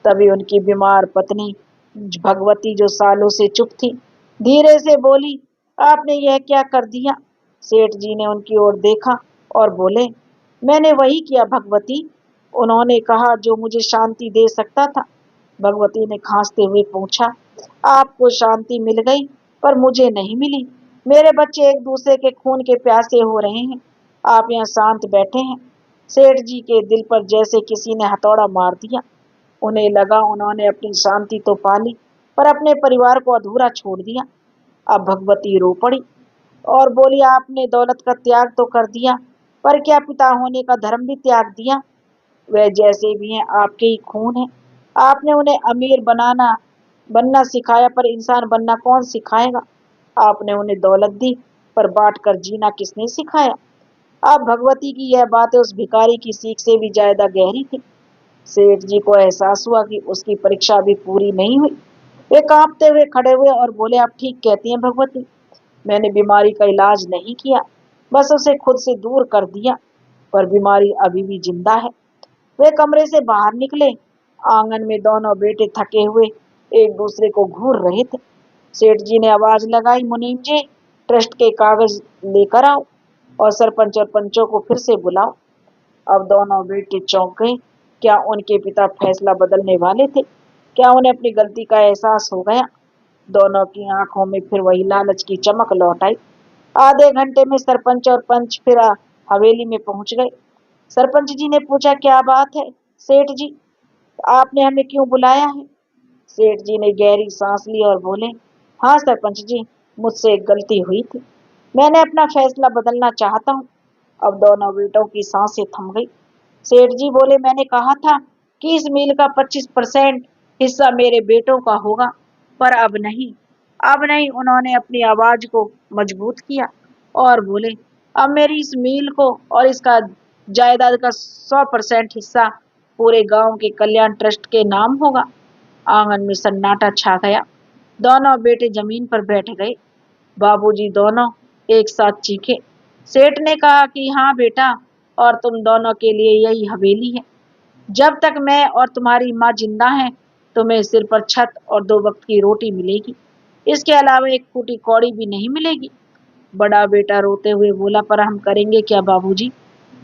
तभी उनकी बीमार पत्नी भगवती, जो सालों से चुप थी, धीरे से बोली, आपने यह क्या कर दिया? सेठ जी ने उनकी ओर देखा और बोले, मैंने वही किया भगवती। उन्होंने कहा जो मुझे शांति दे सकता था। भगवती ने खांसते हुए पूछा, आपको शांति मिल गई पर मुझे नहीं मिली। मेरे बच्चे एक दूसरे के खून के प्यासे हो रहे हैं, आप यहाँ शांत बैठे हैं। सेठ जी के दिल पर जैसे किसी ने हथौड़ा मार दिया। उन्हें लगा उन्होंने अपनी शांति तो पाली पर अपने परिवार को अधूरा छोड़ दिया। अब भगवती रो पड़ी और बोली, आपने दौलत का त्याग तो कर दिया, पर क्या पिता होने का धर्म भी त्याग दिया? वह जैसे भी हैं आपके ही खून है। आपने उन्हें अमीर बनना सिखाया, पर इंसान बनना कौन सिखाएगा? आपने उन्हें दौलत दी, पर बांट कर जीना किसने सिखाया? अब भगवती की यह बातें उस भिखारी की सीख से भी ज्यादा गहरी थी। सेठ जी को एहसास हुआ कि उसकी परीक्षा अभी पूरी नहीं हुई। वे कांपते हुए खड़े हुए और बोले, आप ठीक कहती हैं भगवती, मैंने बीमारी का इलाज नहीं किया, बस उसे खुद से दूर कर दिया, पर बीमारी अभी भी जिंदा है। वे कमरे से बाहर निकले। आंगन में दोनों बेटे थके हुए एक दूसरे को घूर रहे थे। सेठ जी ने आवाज लगाई, मुनीम जी, ट्रस्ट के कागज लेकर आओ और सरपंच और पंचों को फिर से बुलाओ। अब दोनों बेटे चौंक गए। क्या उनके पिता फैसला बदलने वाले थे? क्या उन्हें अपनी गलती का एहसास हो गया? दोनों की आंखों में फिर वही लालच की चमक लौट आई। आधे घंटे में सरपंच और पंच फिर हवेली में पहुंच गए। सरपंच जी ने पूछा, क्या बात है सेठ जी, आपने हमें क्यों बुलाया है? सेठ जी ने गहरी सांस ली और बोले, हाँ सरपंच जी, मुझसे एक गलती हुई थी, मैंने अपना फैसला बदलना चाहता हूँ। अब दोनों बेटों की सांसें थम गई। सेठ जी बोले, मैंने कहा था कि इस मील का 25% हिस्सा मेरे बेटों का होगा, पर अब नहीं, अब नहीं। उन्होंने अपनी आवाज को मजबूत किया और बोले, अब मेरी इस मील को और इसका जायदाद का 100% हिस्सा पूरे गांव के कल्याण ट्रस्ट के नाम होगा। आंगन में सन्नाटा छा गया। दोनों बेटे जमीन पर बैठ गए। बाबूजी दोनों एक साथ चीखे। सेठ ने कहा कि हाँ बेटा, और तुम दोनों के लिए यही हवेली है। जब तक मैं और तुम्हारी माँ जिंदा हैं, तुम्हें सिर पर छत और 2 वक्त की रोटी मिलेगी। इसके अलावा एक फूटी कौड़ी भी नहीं मिलेगी। बड़ा बेटा रोते हुए बोला, पर हम करेंगे क्या बाबूजी?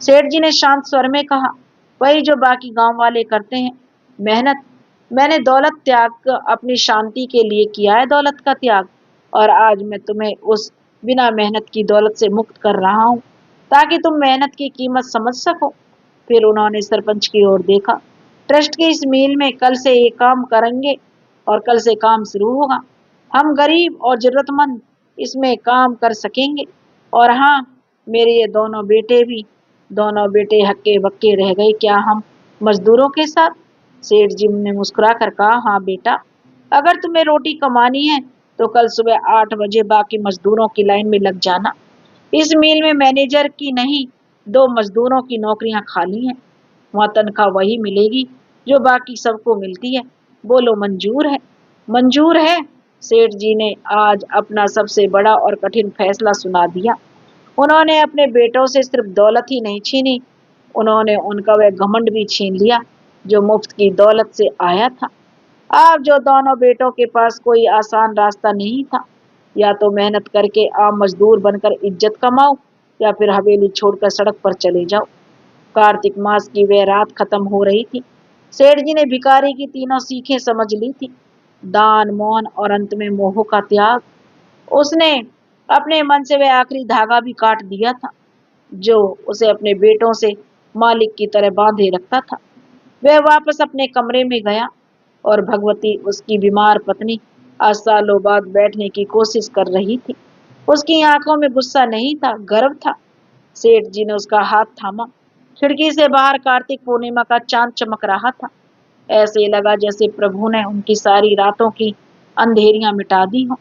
सेठ जी ने शांत स्वर में कहा, वही जो बाकी गांव वाले करते हैं, मेहनत। मैंने दौलत त्याग अपनी शांति के लिए किया है दौलत का त्याग, और आज मैं तुम्हें उस बिना मेहनत की दौलत से मुक्त कर रहा हूँ, ताकि तुम मेहनत की कीमत समझ सको। फिर उन्होंने सरपंच की ओर देखा। ट्रस्ट की इस मील में कल से ये काम करेंगे और कल से काम शुरू होगा। हम गरीब और जरूरतमंद इसमें काम कर सकेंगे। और हाँ, मेरे ये दोनों बेटे भी, दोनों बेटे हक्के बक्के रह गए क्या हम मजदूरों के साथ? सेठ जी ने मुस्कुरा कर कहा, हाँ बेटा, अगर तुम्हें रोटी कमानी है तो कल सुबह 8 बजे बाकी मजदूरों की लाइन में लग जाना। इस मिल में मैनेजर की नहीं, 2 मजदूरों की नौकरियां खाली हैं। वहां तनख्वाह वही मिलेगी जो बाकी सबको मिलती है। बोलो मंजूर है? मंजूर है। सेठ जी ने आज अपना सबसे बड़ा और कठिन फैसला सुना दिया। उन्होंने अपने बेटों से सिर्फ दौलत ही नहीं छीनी, उन्होंने उनका वह घमंड भी छीन लिया जो मुफ्त की दौलत से आया था। अब जो दोनों बेटों के पास कोई आसान रास्ता नहीं था, या तो मेहनत करके आम मजदूर बनकर इज्जत कमाओ, या फिर हवेली छोड़कर सड़क पर चले जाओ। कार्तिक मास की वह रात खत्म हो रही थी। सेठ जी ने भिखारी की तीनों सीखें समझ ली थी, दान, मौन और अंत में मोह का त्याग। उसने अपने मन से वह आखिरी धागा भी काट दिया था जो उसे अपने बेटों से मालिक की तरह बांधे रखता था। वह वापस अपने कमरे में गया और भगवती, उसकी बीमार पत्नी, आज सालों बाद बैठने की कोशिश कर रही थी। उसकी आंखों में गुस्सा नहीं था, गर्व था। सेठ जी ने उसका हाथ थामा। खिड़की से बाहर कार्तिक पूर्णिमा का चांद चमक रहा था। ऐसे लगा जैसे प्रभु ने उनकी सारी रातों की अंधेरियां मिटा दी हों।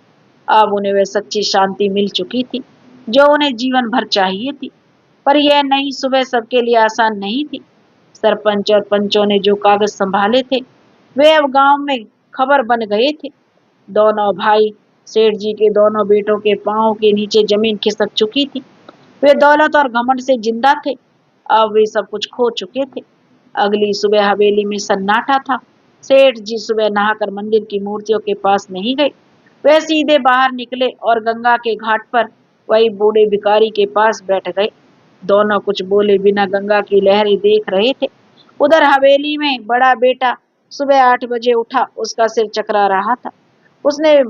अब उन्हें वह सच्ची शांति मिल चुकी थी जो उन्हें जीवन भर चाहिए थी। पर यह नई सुबह सबके लिए आसान नहीं थी। सरपंच और पंचों ने जो कागज संभाले थे वे अब गांव में खबर बन गए थे। दोनों भाई, सेठ जी के दोनों बेटों के पांव के नीचे जमीन खिसक चुकी थी। वे दौलत और घमंड से जिंदा थे, अब वे सब कुछ खो चुके थे। अगली सुबह हवेली में सन्नाटा था। सेठ जी सुबह नहाकर मंदिर की मूर्तियों के पास नहीं गए। वे सीधे बाहर निकले और गंगा के घाट पर वही बूढ़े भिखारी के पास बैठ गए। दोनों कुछ बोले बिना गंगा की लहरें देख रहे थे। उधर हवेली में बड़ा बेटा सुबह 8 बजे उठा, उसका सिर चकरा रहा था। उसने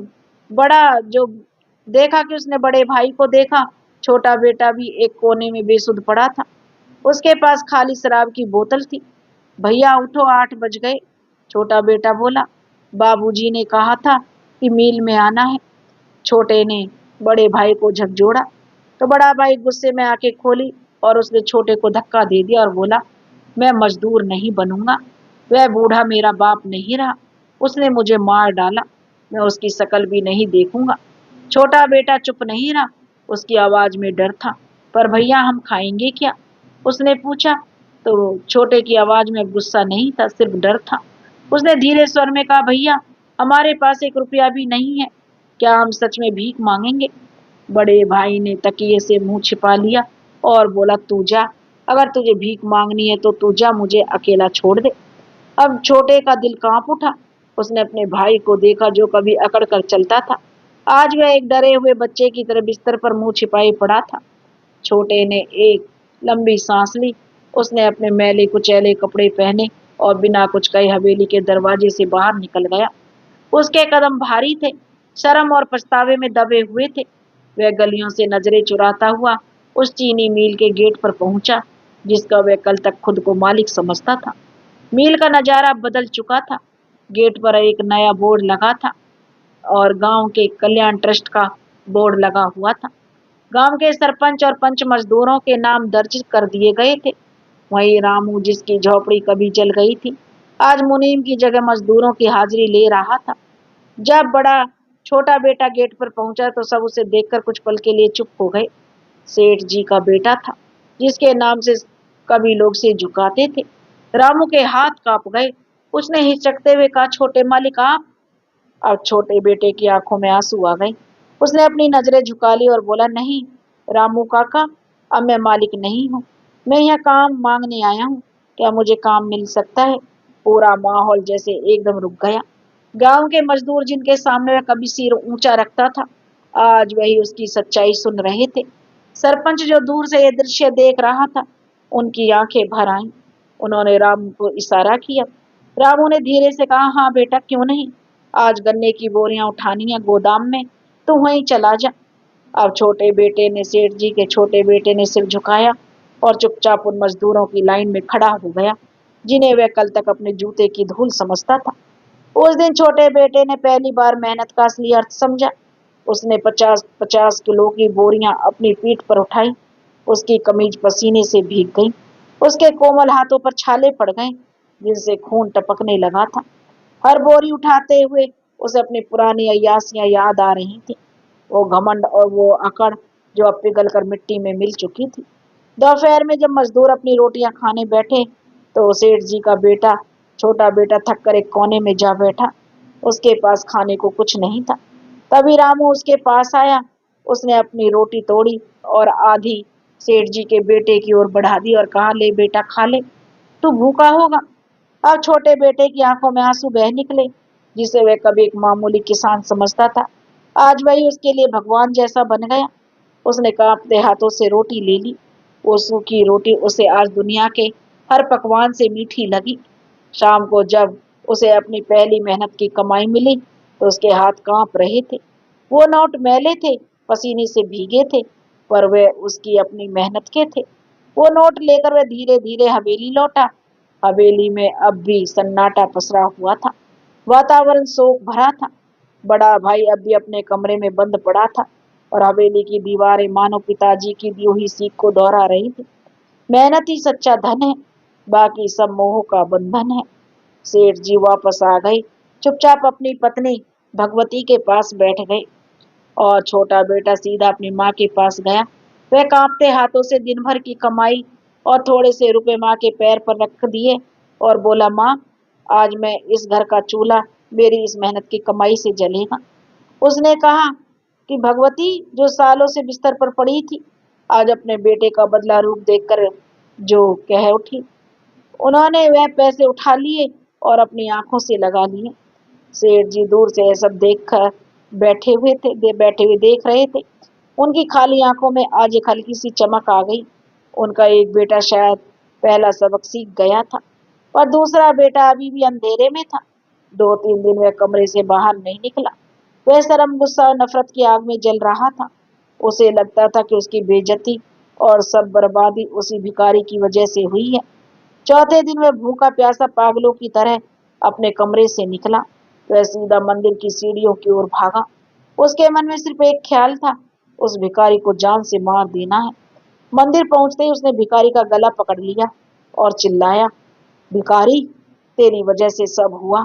बड़ा जो देखा कि उसने बड़े भाई को देखा। छोटा बेटा भी एक कोने में बेसुध पड़ा था, उसके पास खाली शराब की बोतल थी। भैया उठो, 8 बज गए। छोटा बेटा बोला, बाबूजी ने कहा था कि मील में आना है। छोटे ने बड़े भाई को झकझोड़ा तो बड़ा भाई गुस्से में आंखें खोली और उसने छोटे को धक्का दे दिया और बोला, मैं मजदूर नहीं बनूंगा। वह बूढ़ा मेरा बाप नहीं रहा, उसने मुझे मार डाला, मैं उसकी शकल भी नहीं देखूंगा। छोटा बेटा चुप नहीं रहा, उसकी आवाज में डर था। पर भैया हम खाएंगे क्या? उसने पूछा। तो छोटे की आवाज में गुस्सा नहीं था, सिर्फ डर था। उसने धीरे स्वर में कहा, भैया हमारे पास 1 रुपया भी नहीं है, क्या हम सच में भीख मांगेंगे? बड़े भाई ने तकिए से मुंह छिपा लिया और बोला, तू जा, अगर तुझे भीख मांगनी है तो तू जा, मुझे अकेला छोड़ दे। अब छोटे का दिल कांप उठा। उसने अपने भाई को देखा जो कभी अकड़ कर चलता था, आज वह एक डरे हुए बच्चे की तरह बिस्तर पर मुंह छिपाए पड़ा था। छोटे ने एक लंबी सांस ली। उसने अपने मैले कुचैले कपड़े पहने और बिना कुछ कहे हवेली के दरवाजे से बाहर निकल गया। उसके कदम भारी थे, शर्म और पछतावे में दबे हुए थे। वह गलियों से नजरें चुराता हुआ उस चीनी मिल के गेट पर पहुंचा जिसका वह कल तक खुद को मालिक समझता था। मिल का नजारा बदल चुका था। गेट पर एक नया बोर्ड लगा था और गांव के कल्याण ट्रस्ट का बोर्ड लगा हुआ था। गांव के सरपंच और पंच मजदूरों के नाम दर्ज कर दिए गए थे। वहीं रामू, जिसकी झोपड़ी कभी जल गई थी, आज मुनीम की जगह मजदूरों की हाजिरी ले रहा था। जब बड़ा छोटा बेटा गेट पर पहुंचा तो सब उसे देखकर कुछ पल के लिए चुप हो गए। सेठ जी का बेटा था, जिसके नाम से कभी लोग सिर झुकाते थे। रामू के हाथ कांप गए। उसने हिचकते हुए कहा, छोटे मालिक आप? अब छोटे बेटे की आंखों में आंसू आ गए। उसने अपनी नजरें झुका ली और बोला, नहीं रामू काका, अब मैं मालिक नहीं हूँ, मैं यहाँ काम मांगने आया हूँ, क्या मुझे काम मिल सकता है? पूरा माहौल जैसे एकदम रुक गया। गांव के मजदूर जिनके सामने वह कभी सिर ऊंचा रखता था, आज वही उसकी सच्चाई सुन रहे थे। सरपंच जो दूर से यह दृश्य देख रहा था, उनकी आंखें भर आईं। उन्होंने रामू को इशारा किया। रामू ने धीरे से कहा, हाँ बेटा, क्यों नहीं, आज गन्ने की बोरियां उठानी है गोदाम में, तो वहीं चला जा। अब छोटे बेटे ने सेठ जी के छोटे बेटे ने सिर झुकाया और चुपचाप उन मजदूरों की लाइन में खड़ा हो गया जिन्हें वह कल तक अपने जूते की धूल समझता था। उस दिन छोटे बेटे ने पहली बार मेहनत का असली अर्थ समझा। उसने 50-50 किलो की बोरियां अपनी पीठ पर उठाई। उसकी कमीज पसीने से भीग गई। उसके कोमल हाथों पर छाले पड़ गए जिनसे खून टपकने लगा था। हर बोरी उठाते हुए उसे अपनी पुरानी अय्यासियां याद आ रही थी, वो घमंड और वो अकड़ जो अब पिघल कर मिट्टी में मिल चुकी थी। दोपहर में जब मजदूर अपनी रोटियां खाने बैठे तो सेठ जी का बेटा, छोटा बेटा, थक कर एक कोने में जा बैठा। उसके पास खाने को कुछ नहीं था। तभी रामू उसके पास आया। उसने अपनी रोटी तोड़ी और आधी सेठ जी के बेटे की ओर बढ़ा दी और कहा, ले बेटा खा ले, तू भूखा होगा। अब छोटे बेटे की आंखों में आंसू बह निकले। जिसे वह कभी एक मामूली किसान समझता था, आज वही उसके लिए भगवान जैसा बन गया। उसने कांपते हाथों से रोटी ले ली। वो सूखी रोटी उसे आज दुनिया के हर पकवान से मीठी लगी। शाम को जब उसे अपनी पहली मेहनत की कमाई मिली तो उसके हाथ कांप रहे थे। वो नोट मैले थे, पसीने से भीगे थे, पर वे उसकी अपनी मेहनत के थे। वो नोट लेकर वह धीरे धीरे हवेली लौटा। हवेली में अब भी सन्नाटा पसरा हुआ था। वातावरण शोक भरा था। बड़ा भाई अब भी अपने कमरे में बंद पड़ा था और हवेली की दीवारें मानो पिताजी की दी हुई सीख को दोहरा रही थी। मेहनत ही सच्चा धन है, बाकी सब मोह का बंधन है। सेठ जी वापस आ गए। चुपचाप अपनी पत्नी भगवती के पास बैठ गए और छोटा बेटा सीधा अपनी माँ के पास गया। वह कांपते हाथों से दिन भर की कमाई और थोड़े से रुपए माँ के पैर पर रख दिए और बोला, माँ, आज मैं इस घर का चूल्हा मेरी इस मेहनत की कमाई से जलेगा। उसने कहा कि भगवती जो सालों से बिस्तर पर पड़ी थी, आज अपने बेटे का बदला रूप देखकर जो कह उठी। उन्होंने वह पैसे उठा लिए और अपनी आंखों से लगा लिए। सेठ जी दूर से यह सब देख कर बैठे हुए देख रहे थे। उनकी खाली आंखों में आज एक हल्की सी चमक आ गई। उनका एक बेटा शायद पहला सबक सीख गया था और दूसरा बेटा अभी भी अंधेरे में था। 2-3 दिन वह कमरे से बाहर नहीं निकला। वह शर्म, गुस्सा और नफरत की आग में जल रहा था। उसे लगता था कि उसकी बेइज्जती और सब बर्बादी उसी भिखारी की वजह से हुई है। चौथे दिन वह भूखा प्यासा पागलों की तरह अपने कमरे से निकला। वह सीधा मंदिर की सीढ़ियों की ओर भागा। उसके मन में सिर्फ एक ख्याल था, उस भिखारी को जान से मार देना है। मंदिर पहुंचते ही उसने भिखारी का गला पकड़ लिया और चिल्लाया, भिखारी, तेरी वजह से सब हुआ।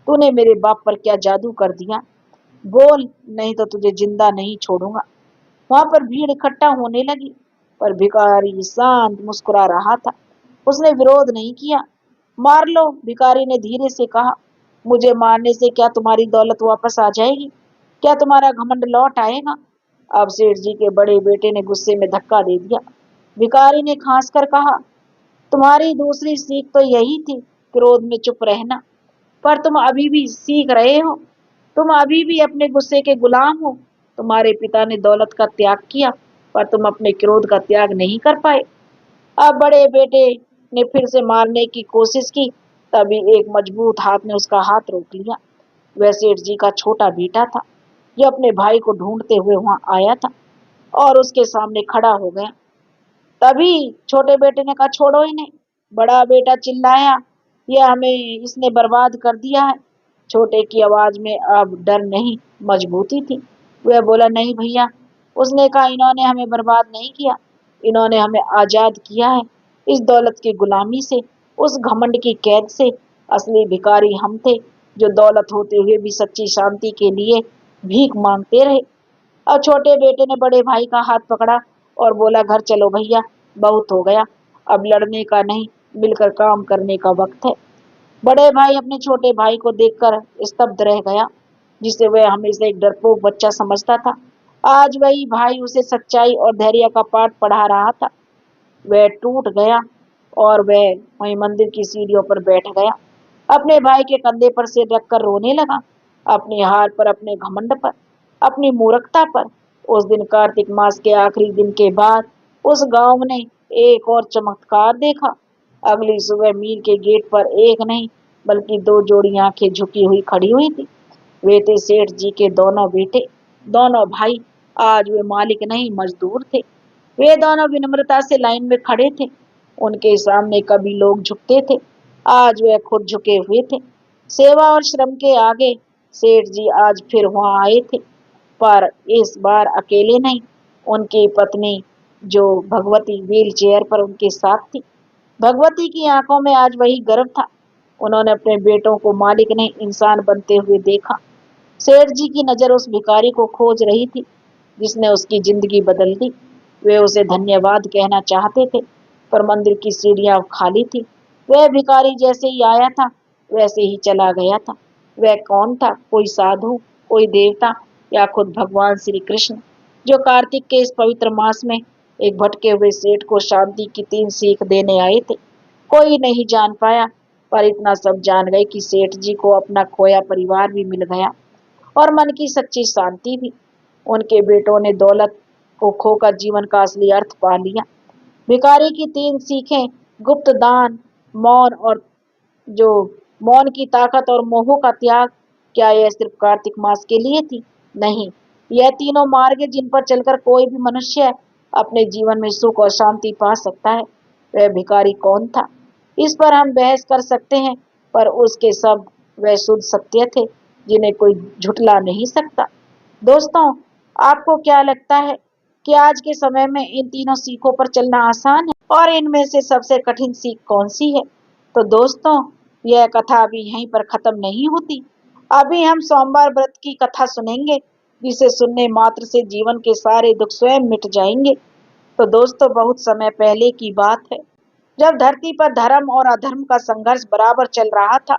तूने मेरे बाप पर क्या जादू कर दिया? बोल, नहीं तो तुझे जिंदा नहीं छोड़ूंगा। वहां पर भीड़ इकट्ठा होने लगी, पर भिखारी शांत मुस्कुरा रहा था। उसने विरोध नहीं किया। मार लो, भिखारी ने धीरे से कहा। मुझे मारने से क्या तुम्हारी दौलत वापस आ जाएगी? क्या तुम्हारा घमंड लौट आएगा? अब सेठ जी के बड़े बेटे ने गुस्से में धक्का दे दिया। भिखारी ने खांस कर कहा, तुम्हारी दूसरी सीख तो यही थी, क्रोध में चुप रहना, पर तुम अभी भी सीख रहे हो। तुम अभी भी अपने गुस्से के गुलाम हो। तुम्हारे पिता ने दौलत का त्याग किया, पर तुम अपने क्रोध का त्याग नहीं कर पाए। अब बड़े बेटे ने फिर से मारने की कोशिश की, तभी एक मजबूत हाथ ने उसका हाथ रोक लिया। वह सेठ जी का छोटा बेटा था जो अपने भाई को ढूंढते हुए वहां आया था और उसके सामने खड़ा हो गया। तभी छोटे बेटे ने कहा, छोड़ो इन्हें। बड़ा बेटा चिल्लाया, यह हमें इसने बर्बाद कर दिया है। छोटे की आवाज में अब डर नहीं, मजबूती थी। वह बोला, नहीं भैया। उसने कहा, इन्होंने हमें बर्बाद नहीं किया, इन्होंने हमें आजाद किया है इस दौलत की गुलामी से, उस घमंड की कैद से। असली भिखारी हम थे जो दौलत होते हुए भी सच्ची शांति के लिए भीख मांगते रहे। और छोटे बेटे ने बड़े भाई का हाथ पकड़ा और बोला, घर चलो भैया, बहुत हो गया, अब लड़ने का नहीं, मिलकर काम करने का वक्त है। बड़े भाई अपने छोटे भाई को देखकर स्तब्ध रह गया, जिसे वह हमेशा एक डरपोक बच्चा समझता था। आज वही भाई उसे सच्चाई और धैर्य का पाठ पढ़ा रहा था। वह टूट गया और वह वहीं मंदिर की सीढ़ियों पर बैठ गया। अपने भाई के कंधे पर सिर रखकर रोने लगा, अपनी हार पर, अपने घमंड पर, अपनी मूर्खता पर। उस दिन कार्तिक मास के आखिरी दिन के बाद उस गांव ने एक और चमत्कार देखा। अगली सुबह मील के गेट पर एक नहीं बल्कि दो जोड़ी आंखें झुकी हुई खड़ी हुई थी। वे थे सेठ जी के दोनों बेटे, दोनों भाई, आज वे मालिक नहीं मजदूर थे। वे दोनों विनम्रता से लाइन में खड़े थे। उनके सामने कभी लोग झुकते थे, आज वे खुद झुके हुए थे। सेवा और श्रम के आगे सेठ जी आज फिर वहां आए थे, पर इस बार अकेले नहीं। उनकी पत्नी जो भगवती व्हील चेयर पर उनके साथ थी। भगवती की आंखों में आज वही गर्व था। उन्होंने अपने बेटों को मालिक नहीं इंसान बनते हुए देखा। सेठ जी की नजर उस भिखारी को खोज रही थी जिसने उसकी जिंदगी बदल दी। वे उसे धन्यवाद कहना चाहते थे, पर मंदिर की सीढ़ियां खाली थी। वह भिखारी जैसे ही आया था वैसे ही चला गया था। वह कौन था? कोई साधु, कोई देवता, या खुद भगवान श्री कृष्ण, जो कार्तिक के इस पवित्र मास में एक भटके हुए सेठ को शांति की 3 सीख देने आए थे। कोई नहीं जान पाया, पर इतना सब जान गए कि सेठ जी को अपना खोया परिवार भी मिल गया और मन की सच्ची शांति भी। उनके बेटों ने दौलत को खोकर जीवन का असली अर्थ पा लिया। भिखारी की 3 सीखें, गुप्त दान, मौन और जो मौन की ताकत और मोह का त्याग, क्या यह सिर्फ कार्तिक मास के लिए थी? नहीं, यह तीनों मार्ग जिन पर चलकर कोई भी मनुष्य अपने जीवन में सुख और शांति पा सकता है। वह भिखारी कौन था? इस पर हम बहस कर सकते हैं, पर उसके सब वह शुद्ध सत्य थे जिन्हें कोई झुठला नहीं सकता। दोस्तों, आपको क्या लगता है कि आज के समय में इन तीनों सीखों पर चलना आसान है, और इनमें से सबसे कठिन सीख कौन सी है? तो दोस्तों, यह कथा अभी यहीं पर खत्म नहीं होती। अभी हम सोमवार व्रत की कथा सुनेंगे, जिसे सुनने मात्र से जीवन के सारे दुख स्वयं मिट जाएंगे। तो दोस्तों, बहुत समय पहले की बात है, जब धरती पर धर्म और अधर्म का संघर्ष बराबर चल रहा था।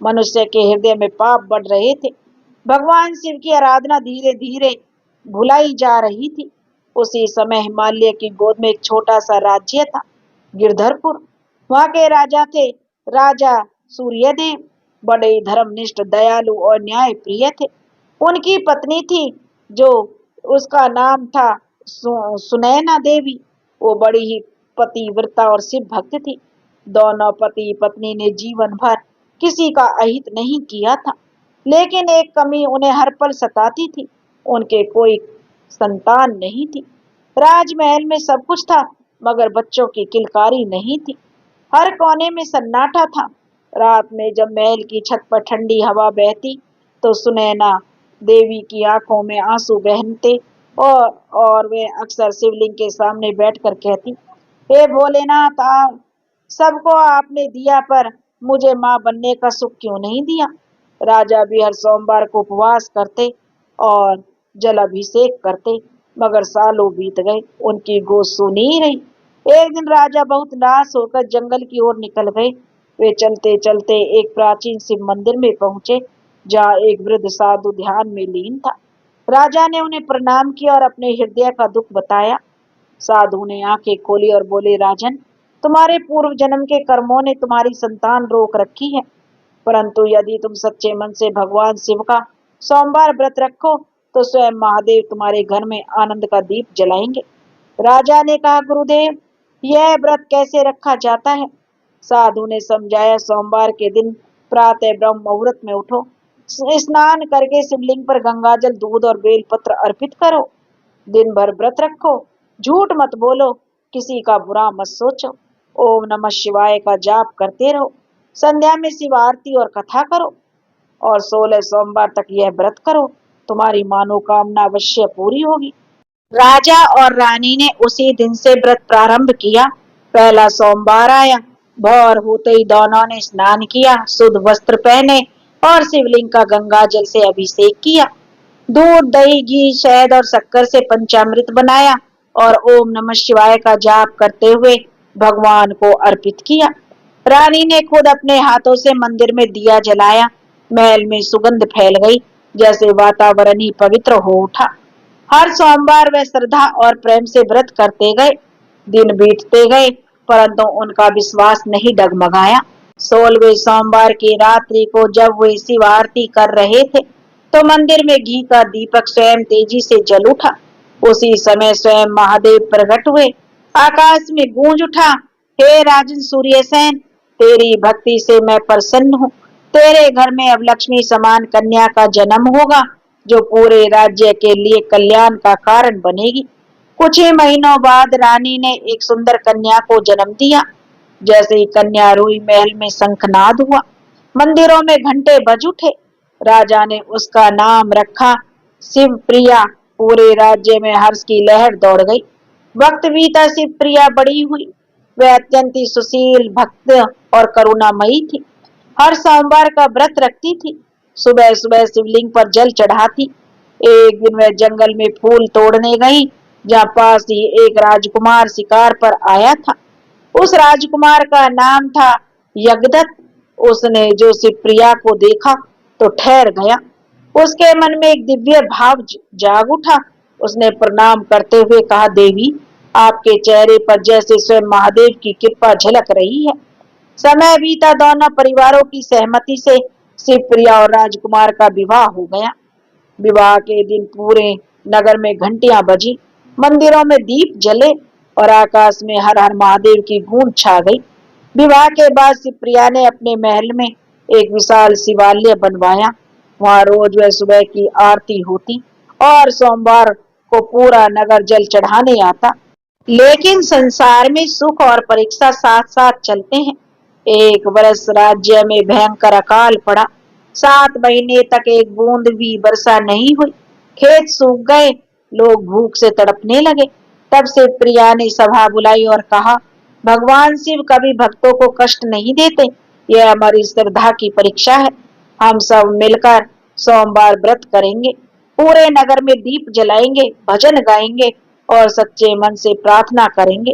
मनुष्य के हृदय में पाप बढ़ रहे थे। भगवान शिव की आराधना धीरे धीरे भुलाई जा रही थी। उसी समय हिमालय की गोद में एक छोटा सा राज्य था, गिरधरपुर। वहां के राजा थे राजा सूर्यदेव। बड़े धर्मनिष्ठ, दयालु और न्याय प्रिय थे। उनकी पत्नी थी जो उसका नाम था सुनैना देवी। वो बड़ी ही पतिव्रता और शिव भक्त थी। दोनों पति पत्नी ने जीवन भर किसी का अहित नहीं किया था, लेकिन एक कमी उन्हें हर पल सताती थी, उनके कोई संतान नहीं थी। राजमहल में सब कुछ था, मगर बच्चों की किलकारी नहीं थी। हर कोने में सन्नाटा था। रात में जब महल की छत पर ठंडी हवा बहती, तो सुनैना देवी की आंखों में आंसू बहते और वे अक्सर शिवलिंग के सामने बैठकर कहती, हे भोलेनाथ, आप सबको आपने दिया, पर मुझे माँ बनने का सुख क्यों नहीं दिया? राजा भी हर सोमवार को उपवास करते और जल अभिषेक करते, मगर सालों बीत गए, उनकी गोद सुनी ही रही। एक दिन राजा बहुत नाराज होकर जंगल की ओर निकल गए। वे चलते चलते एक प्राचीन शिव मंदिर में पहुंचे, जहाँ एक वृद्ध साधु ध्यान में लीन था। राजा ने उन्हें प्रणाम किया और अपने हृदय का दुख बताया। साधु ने आंखें खोली और बोले, राजन, तुम्हारे पूर्व जन्म के कर्मों ने तुम्हारी संतान रोक रखी है, परंतु यदि तुम सच्चे मन से भगवान शिव का सोमवार व्रत रखो, तो स्वयं महादेव तुम्हारे घर में आनंद का दीप जलाएंगे। राजा ने कहा, गुरुदेव, यह व्रत कैसे रखा जाता है? साधु ने समझाया, सोमवार के दिन प्रातः ब्रह्म मुहूर्त में उठो, स्नान करके शिवलिंग पर गंगाजल, दूध और बेलपत्र अर्पित करो। दिन भर व्रत रखो, झूठ मत बोलो, किसी का बुरा मत सोचो, ओम नमः शिवाय का जाप करते रहो, संध्या में शिव आरती और कथा करो, और 16 सोमवार तक यह व्रत करो, तुम्हारी मनोकामना अवश्य पूरी होगी। राजा और रानी ने उसी दिन से व्रत प्रारंभ किया। पहला सोमवार आया, भोर होते ही दोनों ने स्नान किया, शुद्ध वस्त्र पहने और शिवलिंग का गंगा जल से अभिषेक किया। दूध, दही, घी, शहद और शक्कर से पंचामृत बनाया और ओम नमः शिवाय का जाप करते हुए भगवान को अर्पित किया। रानी ने खुद अपने हाथों से मंदिर में दिया जलाया। महल में सुगंध फैल गई, जैसे वातावरण ही पवित्र हो उठा। हर सोमवार वे श्रद्धा और प्रेम से व्रत करते गए। दिन बीतते गए, परंतु उनका विश्वास नहीं डगमगाया। 16वें सोमवार की रात्रि को जब वे शिव आरती कर रहे थे, तो मंदिर में घी का दीपक स्वयं तेजी से जल उठा। उसी समय स्वयं महादेव प्रकट हुए। आकाश में गूंज उठा, हे राजन सूर्यसेन, तेरी भक्ति से मैं प्रसन्न हूँ। तेरे घर में अब लक्ष्मी समान कन्या का जन्म होगा। जो पूरे राज्य के लिए कल्याण का कारण बनेगी। कुछ ही महीनों बाद रानी ने एक सुंदर कन्या को जन्म दिया। जैसे ही कन्या रोई, महल में शंखनाद हुआ, मंदिरों में घंटे बज उठे। राजा ने उसका नाम रखा शिवप्रिया। पूरे राज्य में हर्ष की लहर दौड़ गई। वक्त बीता, शिवप्रिया बड़ी हुई। वह अत्यंत ही सुशील, भक्त और करुणामयी थी। हर सोमवार का व्रत रखती थी। सुबह सुबह शिवलिंग पर जल चढ़ाती। एक दिन वह जंगल में फूल तोड़ने गई, जहाँ पास ही एक राजकुमार शिकार पर आया था। उस राजकुमार का नाम था यज्ञदत्त। उसने जो शिवप्रिया को देखा तो ठहर गया। उसके मन में एक दिव्य भाव जाग उठा। उसने प्रणाम करते हुए कहा, देवी, आपके चेहरे पर जैसे स्वयं महादेव की कृपा झलक रही है। समय बीता, दोनों परिवारों की सहमति से शिवप्रिया और राजकुमार का विवाह हो गया। विवाह के दिन पूरे नगर में घंटियां बजी, मंदिरों में दीप जले और आकाश में हर हर महादेव की गूंज छा गई। विवाह के बाद शिवप्रिया ने अपने महल में एक विशाल शिवालय बनवाया। वहां रोज वह सुबह की आरती होती और सोमवार को पूरा नगर जल चढ़ाने आता। लेकिन संसार में सुख और परीक्षा साथ साथ चलते हैं। एक वर्ष राज्य में भयंकर अकाल पड़ा। 7 महीने तक एक बूंद भी वर्षा नहीं हुई। खेत सूख गए, लोग भूख से तड़पने लगे। तब से प्रिया ने सभा बुलाई और कहा, भगवान शिव कभी भक्तों को कष्ट नहीं देते। यह हमारी श्रद्धा की परीक्षा है। हम सब मिलकर सोमवार व्रत करेंगे, पूरे नगर में दीप जलाएंगे, भजन गाएंगे और सच्चे मन से प्रार्थना करेंगे।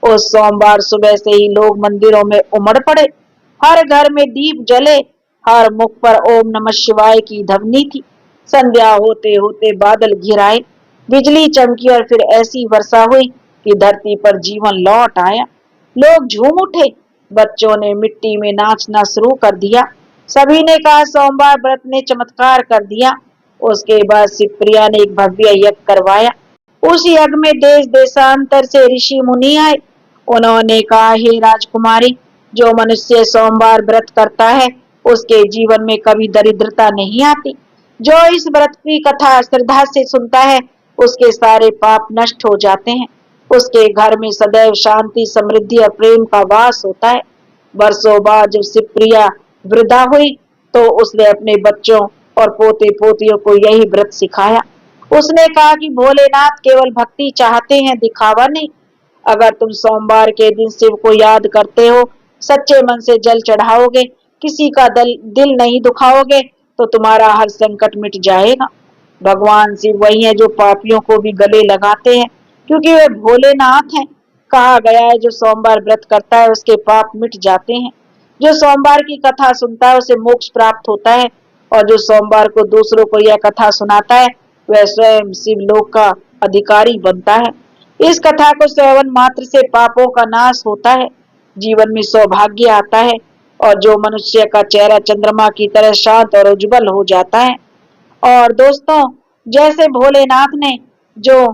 उस सोमवार सुबह से ही लोग मंदिरों में उमड़ पड़े। हर घर में दीप जले, हर मुख पर ओम नमः शिवाय की ध्वनि थी। संध्या होते होते बादल घिर आए, बिजली चमकी और फिर ऐसी वर्षा हुई कि धरती पर जीवन लौट आया। लोग झूम उठे। बच्चों ने मिट्टी में नाचना शुरू कर दिया। सभी ने कहा, सोमवार व्रत ने चमत्कार कर दिया। उसके बाद शिवप्रिया ने एक भव्य यज्ञ करवाया। उस यज्ञ में देश देशांतर से ऋषि मुनि आए। उन्होंने कहा, हे राजकुमारी, जो मनुष्य सोमवार व्रत करता है उसके जीवन में कभी दरिद्रता नहीं आती। जो इस व्रत की कथा श्रद्धा से सुनता है उसके सारे पाप नष्ट हो जाते हैं। उसके घर में सदैव शांति, समृद्धि और प्रेम का वास होता है। वर्षों बाद जब शिवप्रिया वृद्धा हुई तो उसने अपने बच्चों और पोते पोतियों को यही व्रत सिखाया। उसने कहा कि भोलेनाथ केवल भक्ति चाहते हैं, दिखावा नहीं। अगर तुम सोमवार के दिन शिव को याद करते हो, सच्चे मन से जल चढ़ाओगे, किसी का दिल नहीं दुखाओगे, तो तुम्हारा हर संकट मिट जाएगा। भगवान शिव वही है जो पापियों को भी गले लगाते हैं, क्योंकि वे भोलेनाथ हैं। कहा गया है, जो सोमवार व्रत करता है उसके पाप मिट जाते हैं। जो सोमवार की कथा सुनता है उसे मोक्ष प्राप्त होता है, और जो सोमवार को दूसरों को यह कथा सुनाता है वह स्वयं शिवलोक का अधिकारी बनता है। इस कथा को श्रवण मात्र से पापों का नाश होता है, जीवन में सौभाग्य आता है और जो मनुष्य का चेहरा चंद्रमा की तरह शांत और उज्जवल हो जाता है। और दोस्तों, जैसे भोलेनाथ ने जो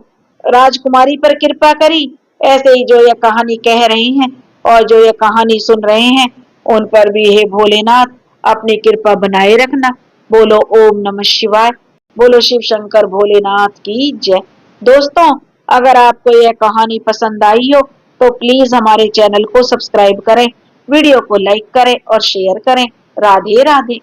राजकुमारी पर कृपा करी, ऐसे ही जो यह कहानी कह रहे हैं और जो यह कहानी सुन रहे हैं उन पर भी हे भोलेनाथ अपनी कृपा बनाए रखना। बोलो ओम नमः शिवाय। बोलो शिव शंकर भोलेनाथ की जय। दोस्तों, अगर आपको यह कहानी पसंद आई हो तो प्लीज हमारे चैनल को सब्सक्राइब करें, वीडियो को लाइक करें और शेयर करें। राधे राधे।